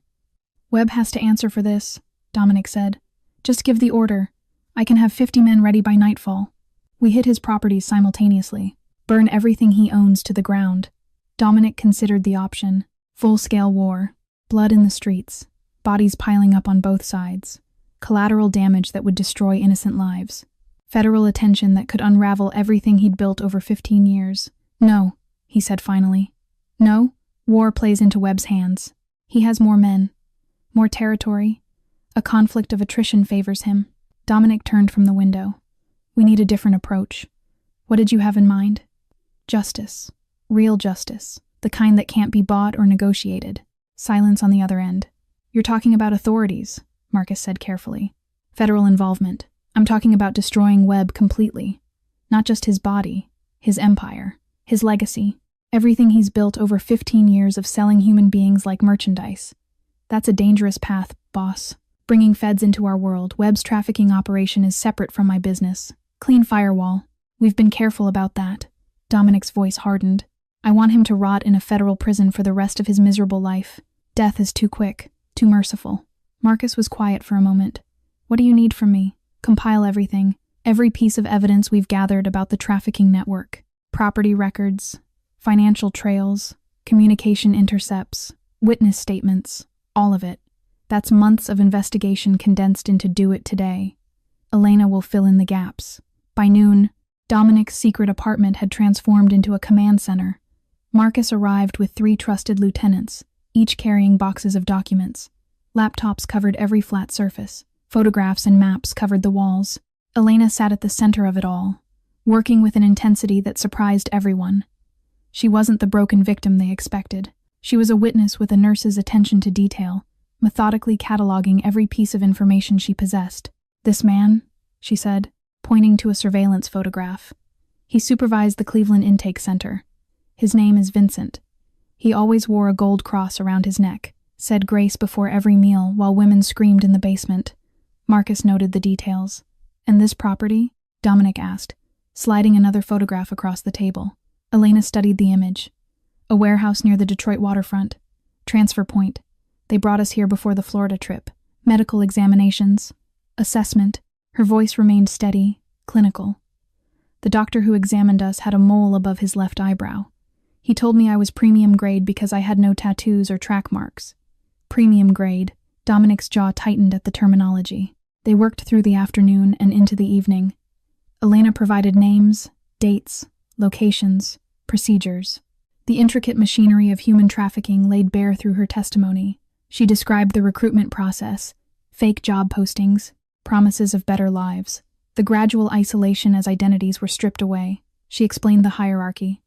Speaker 1: Webb has to answer for this, Dominic said. Just give the order. I can have 50 men ready by nightfall. We hit his properties simultaneously. Burn everything he owns to the ground. Dominic considered the option. Full-scale war. Blood in the streets. Bodies piling up on both sides. Collateral damage that would destroy innocent lives. Federal attention that could unravel everything he'd built over 15 years. No, he said finally. No, war plays into Webb's hands. He has more men. More territory. A conflict of attrition favors him. Dominic turned from the window. We need a different approach. What did you have in mind? Justice. Real justice. The kind that can't be bought or negotiated. Silence on the other end. You're talking about authorities, Marcus said carefully. Federal involvement. I'm talking about destroying Webb completely. Not just his body, his empire, his legacy, everything he's built over 15 years of selling human beings like merchandise. That's a dangerous path, boss. Bringing feds into our world, Webb's trafficking operation is separate from my business. Clean firewall. We've been careful about that. Dominic's voice hardened. I want him to rot in a federal prison for the rest of his miserable life. Death is too quick, too merciful. Marcus was quiet for a moment. What do you need from me? Compile everything, every piece of evidence we've gathered about the trafficking network. Property records, financial trails, communication intercepts, witness statements, all of it. That's months of investigation condensed into do it today. Elena will fill in the gaps. By noon, Dominic's secret apartment had transformed into a command center. Marcus arrived with 3 trusted lieutenants, each carrying boxes of documents. Laptops covered every flat surface. Photographs and maps covered the walls. Elena sat at the center of it all, working with an intensity that surprised everyone. She wasn't the broken victim they expected. She was a witness with a nurse's attention to detail, methodically cataloging every piece of information she possessed. This man, she said, pointing to a surveillance photograph. He supervised the Cleveland Intake Center. His name is Vincent. He always wore a gold cross around his neck, said Grace before every meal while women screamed in the basement. Marcus noted the details. And this property? Dominic asked, sliding another photograph across the table. Elena studied the image. A warehouse near the Detroit waterfront. Transfer point. They brought us here before the Florida trip. Medical examinations. Assessment. Her voice remained steady, clinical. The doctor who examined us had a mole above his left eyebrow. He told me I was premium grade because I had no tattoos or track marks. Premium grade. Dominic's jaw tightened at the terminology. They worked through the afternoon and into the evening. Elena provided names, dates, locations, procedures. The intricate machinery of human trafficking laid bare through her testimony. She described the recruitment process, fake job postings, promises of better lives, the gradual isolation as identities were stripped away. She explained the hierarchy.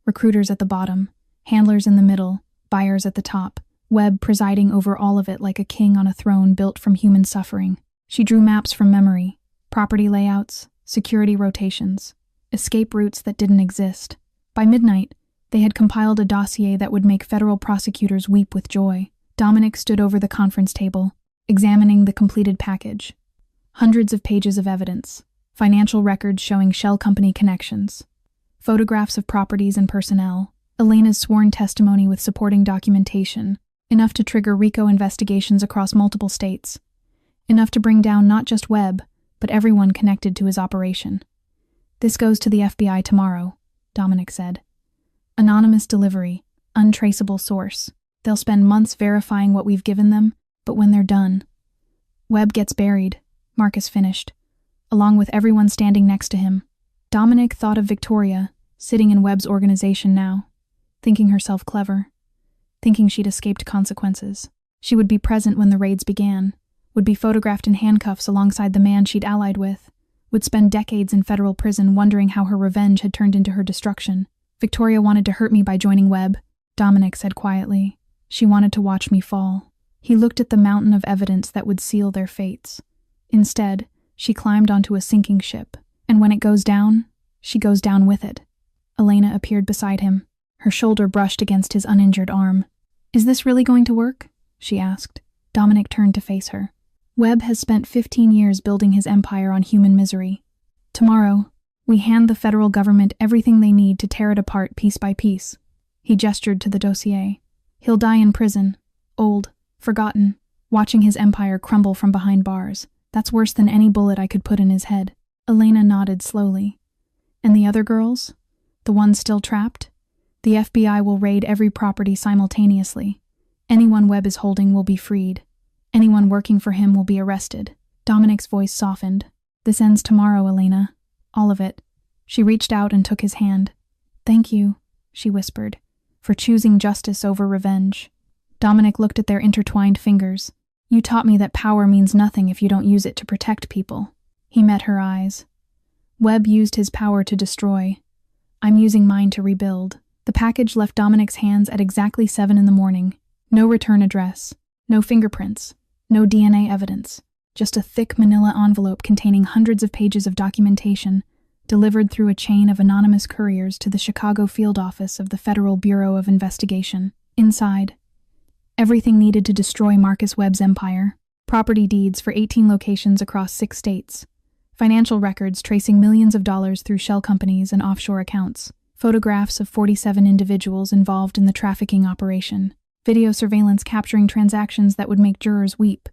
Speaker 1: Recruiters at the bottom, handlers in the middle, buyers at the top, Webb presiding over all of it like a king on a throne built from human suffering. She drew maps from memory, property layouts, security rotations, escape routes that didn't exist. By midnight, they had compiled a dossier that would make federal prosecutors weep with joy. Dominic stood over the conference table, examining the completed package. Hundreds of pages of evidence, financial records showing shell company connections, photographs of properties and personnel, Elena's sworn testimony with supporting documentation, enough to trigger RICO investigations across multiple states, enough to bring down not just Webb, but everyone connected to his operation. This goes to the FBI tomorrow, Dominic said. Anonymous delivery, untraceable source. They'll spend months verifying what we've given them, but when they're done, Webb gets buried, Marcus finished, along with everyone standing next to him. Dominic thought of Victoria, sitting in Webb's organization now, thinking herself clever, thinking she'd escaped consequences. She would be present when the raids began, would be photographed in handcuffs alongside the man she'd allied with, would spend decades in federal prison wondering how her revenge had turned into her destruction. Victoria wanted to hurt me by joining Webb, Dominic said quietly. She wanted to watch me fall. He looked at the mountain of evidence that would seal their fates. Instead, she climbed onto a sinking ship, and when it goes down, she goes down with it. Elena appeared beside him. Her shoulder brushed against his uninjured arm. Is this really going to work? She asked. Dominic turned to face her. Webb has spent 15 years building his empire on human misery. Tomorrow, we hand the federal government everything they need to tear it apart piece by piece. He gestured to the dossier. He'll die in prison, old, forgotten, watching his empire crumble from behind bars. That's worse than any bullet I could put in his head. Elena nodded slowly. And the other girls? The ones still trapped? The FBI will raid every property simultaneously. Anyone Webb is holding will be freed. Anyone working for him will be arrested. Dominic's voice softened. This ends tomorrow, Elena. All of it. She reached out and took his hand. Thank you, she whispered, for choosing justice over revenge. Dominic looked at their intertwined fingers. You taught me that power means nothing if you don't use it to protect people. He met her eyes. Webb used his power to destroy. I'm using mine to rebuild. The package left Dominic's hands at exactly 7 a.m. No return address, no fingerprints, no DNA evidence, just a thick manila envelope containing hundreds of pages of documentation delivered through a chain of anonymous couriers to the Chicago field office of the Federal Bureau of Investigation. Inside, everything needed to destroy Marcus Webb's empire. Property deeds for 18 locations across 6 states. Financial records tracing millions of dollars through shell companies and offshore accounts. Photographs of 47 individuals involved in the trafficking operation. Video surveillance capturing transactions that would make jurors weep.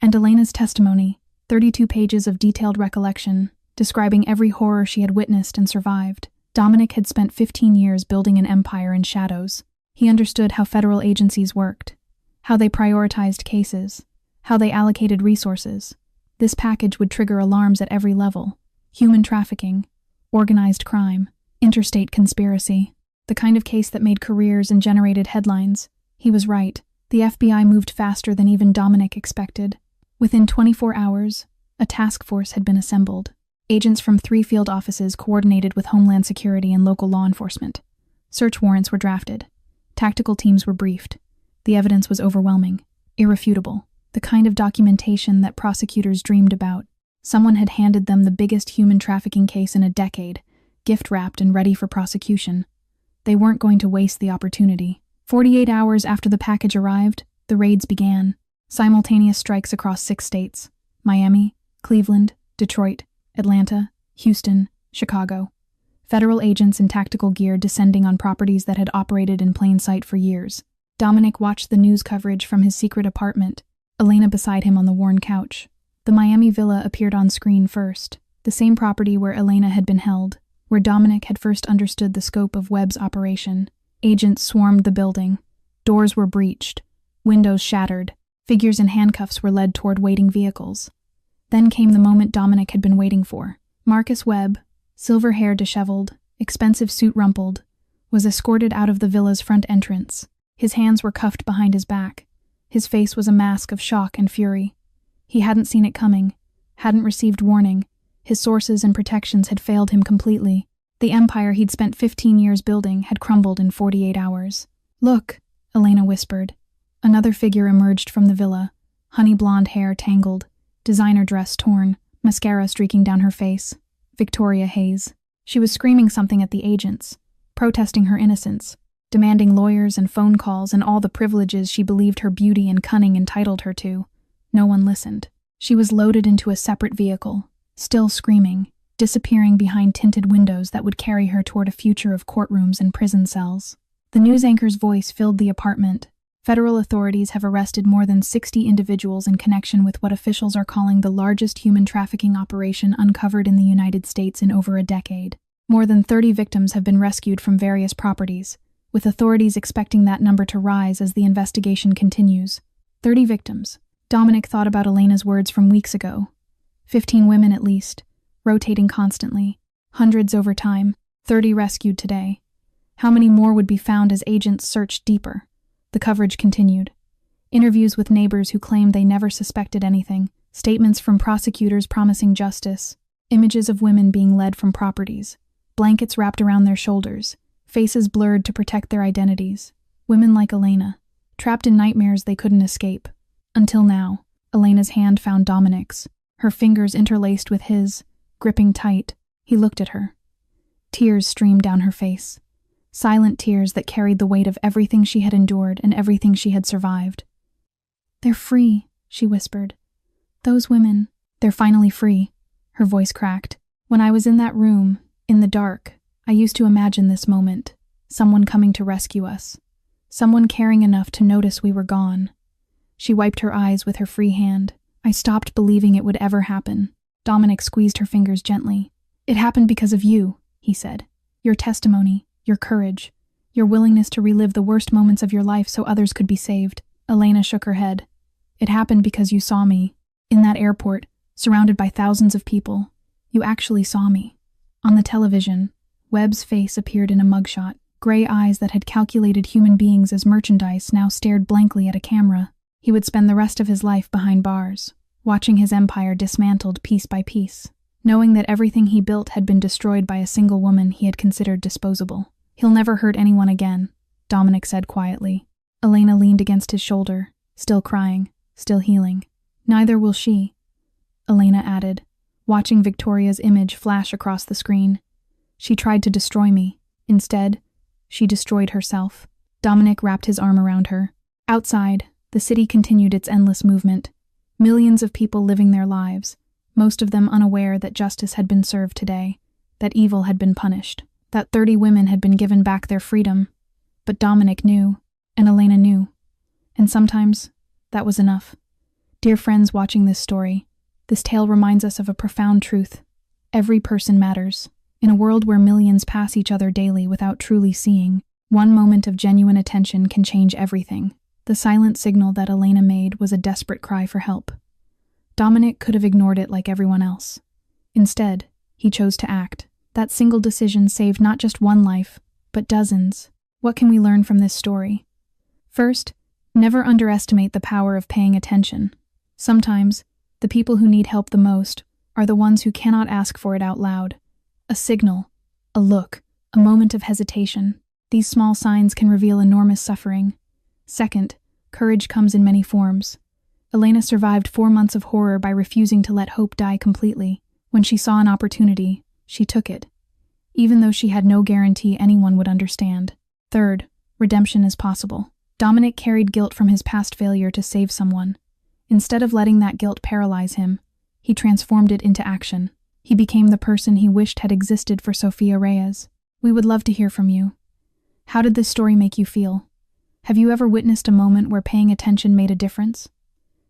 Speaker 1: And Elena's testimony, 32 pages of detailed recollection, describing every horror she had witnessed and survived. Dominic had spent 15 years building an empire in shadows. He understood how federal agencies worked, how they prioritized cases, how they allocated resources. This package would trigger alarms at every level. Human trafficking, organized crime, interstate conspiracy, the kind of case that made careers and generated headlines. He was right. The FBI moved faster than even Dominic expected. Within 24 hours, a task force had been assembled. Agents from 3 field offices coordinated with Homeland Security and local law enforcement. Search warrants were drafted. Tactical teams were briefed. The evidence was overwhelming, irrefutable, the kind of documentation that prosecutors dreamed about. Someone had handed them the biggest human trafficking case in a decade, gift-wrapped and ready for prosecution. They weren't going to waste the opportunity. 48 hours after the package arrived, The raids began. Simultaneous strikes across 6 states: Miami, Cleveland, Detroit, Atlanta, Houston, Chicago. Federal agents in tactical gear descending on properties that had operated in plain sight for years. Dominic watched the news coverage from his secret apartment, Elena beside him on the worn couch. The Miami villa appeared on screen first, the same property where Elena had been held, where Dominic had first understood the scope of Webb's operation. Agents swarmed the building. Doors were breached, windows shattered, figures in handcuffs were led toward waiting vehicles. Then came the moment Dominic had been waiting for. Marcus Webb, silver hair disheveled, expensive suit rumpled, was escorted out of the villa's front entrance. His hands were cuffed behind his back. His face was a mask of shock and fury. He hadn't seen it coming, hadn't received warning. His sources and protections had failed him completely. The empire he'd spent 15 years building had crumbled in 48 hours. "Look," Elena whispered. Another figure emerged from the villa, honey blonde hair tangled, designer dress torn, mascara streaking down her face. Victoria Hayes. She was screaming something at the agents, protesting her innocence, demanding lawyers and phone calls and all the privileges she believed her beauty and cunning entitled her to. No one listened. She was loaded into a separate vehicle, still screaming, disappearing behind tinted windows that would carry her toward a future of courtrooms and prison cells. The news anchor's voice filled the apartment. Federal authorities have arrested more than 60 individuals in connection with what officials are calling the largest human trafficking operation uncovered in the United States in over a decade. More than 30 victims have been rescued from various properties, with authorities expecting that number to rise as the investigation continues. 30 victims. Dominic thought about Elena's words from weeks ago. 15 women at least, rotating constantly. Hundreds over time, 30 rescued today. How many more would be found as agents searched deeper? The coverage continued. Interviews with neighbors who claimed they never suspected anything, statements from prosecutors promising justice, images of women being led from properties, blankets wrapped around their shoulders, faces blurred to protect their identities. Women like Elena, trapped in nightmares they couldn't escape. Until now, Elena's hand found Dominic's, her fingers interlaced with his, gripping tight. He looked at her. Tears streamed down her face. Silent tears that carried the weight of everything she had endured and everything she had survived. "They're free," she whispered. "Those women, they're finally free." Her voice cracked. "When I was in that room, in the dark, I used to imagine this moment. Someone coming to rescue us. Someone caring enough to notice we were gone." She wiped her eyes with her free hand. "I stopped believing it would ever happen." Dominic squeezed her fingers gently. "It happened because of you," he said. "Your testimony. Your courage, your willingness to relive the worst moments of your life so others could be saved." Elena shook her head. "It happened because you saw me. In that airport, surrounded by thousands of people. You actually saw me." On the television, Webb's face appeared in a mugshot. Gray eyes that had calculated human beings as merchandise now stared blankly at a camera. He would spend the rest of his life behind bars, watching his empire dismantled piece by piece, knowing that everything he built had been destroyed by a single woman he had considered disposable. "He'll never hurt anyone again," Dominic said quietly. Elena leaned against his shoulder, still crying, still healing. "Neither will she," Elena added, watching Victoria's image flash across the screen. "She tried to destroy me. Instead, she destroyed herself." Dominic wrapped his arm around her. Outside, the city continued its endless movement. Millions of people living their lives, most of them unaware that justice had been served today, that evil had been punished, that 30 women had been given back their freedom. But Dominic knew, and Elena knew. And sometimes, that was enough. Dear friends watching this story, this tale reminds us of a profound truth. Every person matters. In a world where millions pass each other daily without truly seeing, one moment of genuine attention can change everything. The silent signal that Elena made was a desperate cry for help. Dominic could have ignored it like everyone else. Instead, he chose to act. That single decision saved not just one life, but dozens. What can we learn from this story? First, never underestimate the power of paying attention. Sometimes, the people who need help the most are the ones who cannot ask for it out loud. A signal, a look, a moment of hesitation. These small signs can reveal enormous suffering. Second, courage comes in many forms. Elena survived 4 months of horror by refusing to let hope die completely. When she saw an opportunity, she took it, even though she had no guarantee anyone would understand. Third, redemption is possible. Dominic carried guilt from his past failure to save someone. Instead of letting that guilt paralyze him, he transformed it into action. He became the person he wished had existed for Sofia Reyes. We would love to hear from you. How did this story make you feel? Have you ever witnessed a moment where paying attention made a difference?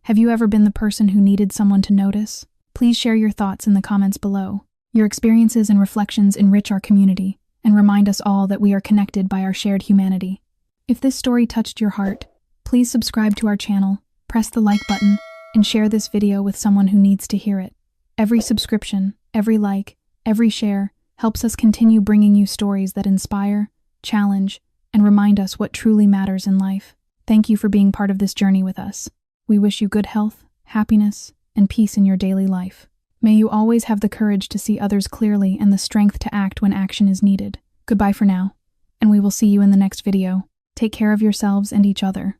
Speaker 1: Have you ever been the person who needed someone to notice? Please share your thoughts in the comments below. Your experiences and reflections enrich our community and remind us all that we are connected by our shared humanity. If this story touched your heart, please subscribe to our channel, press the like button, and share this video with someone who needs to hear it. Every subscription, every like, every share helps us continue bringing you stories that inspire, challenge, and remind us what truly matters in life. Thank you for being part of this journey with us. We wish you good health, happiness, and peace in your daily life. May you always have the courage to see others clearly and the strength to act when action is needed. Goodbye for now, and we will see you in the next video. Take care of yourselves and each other.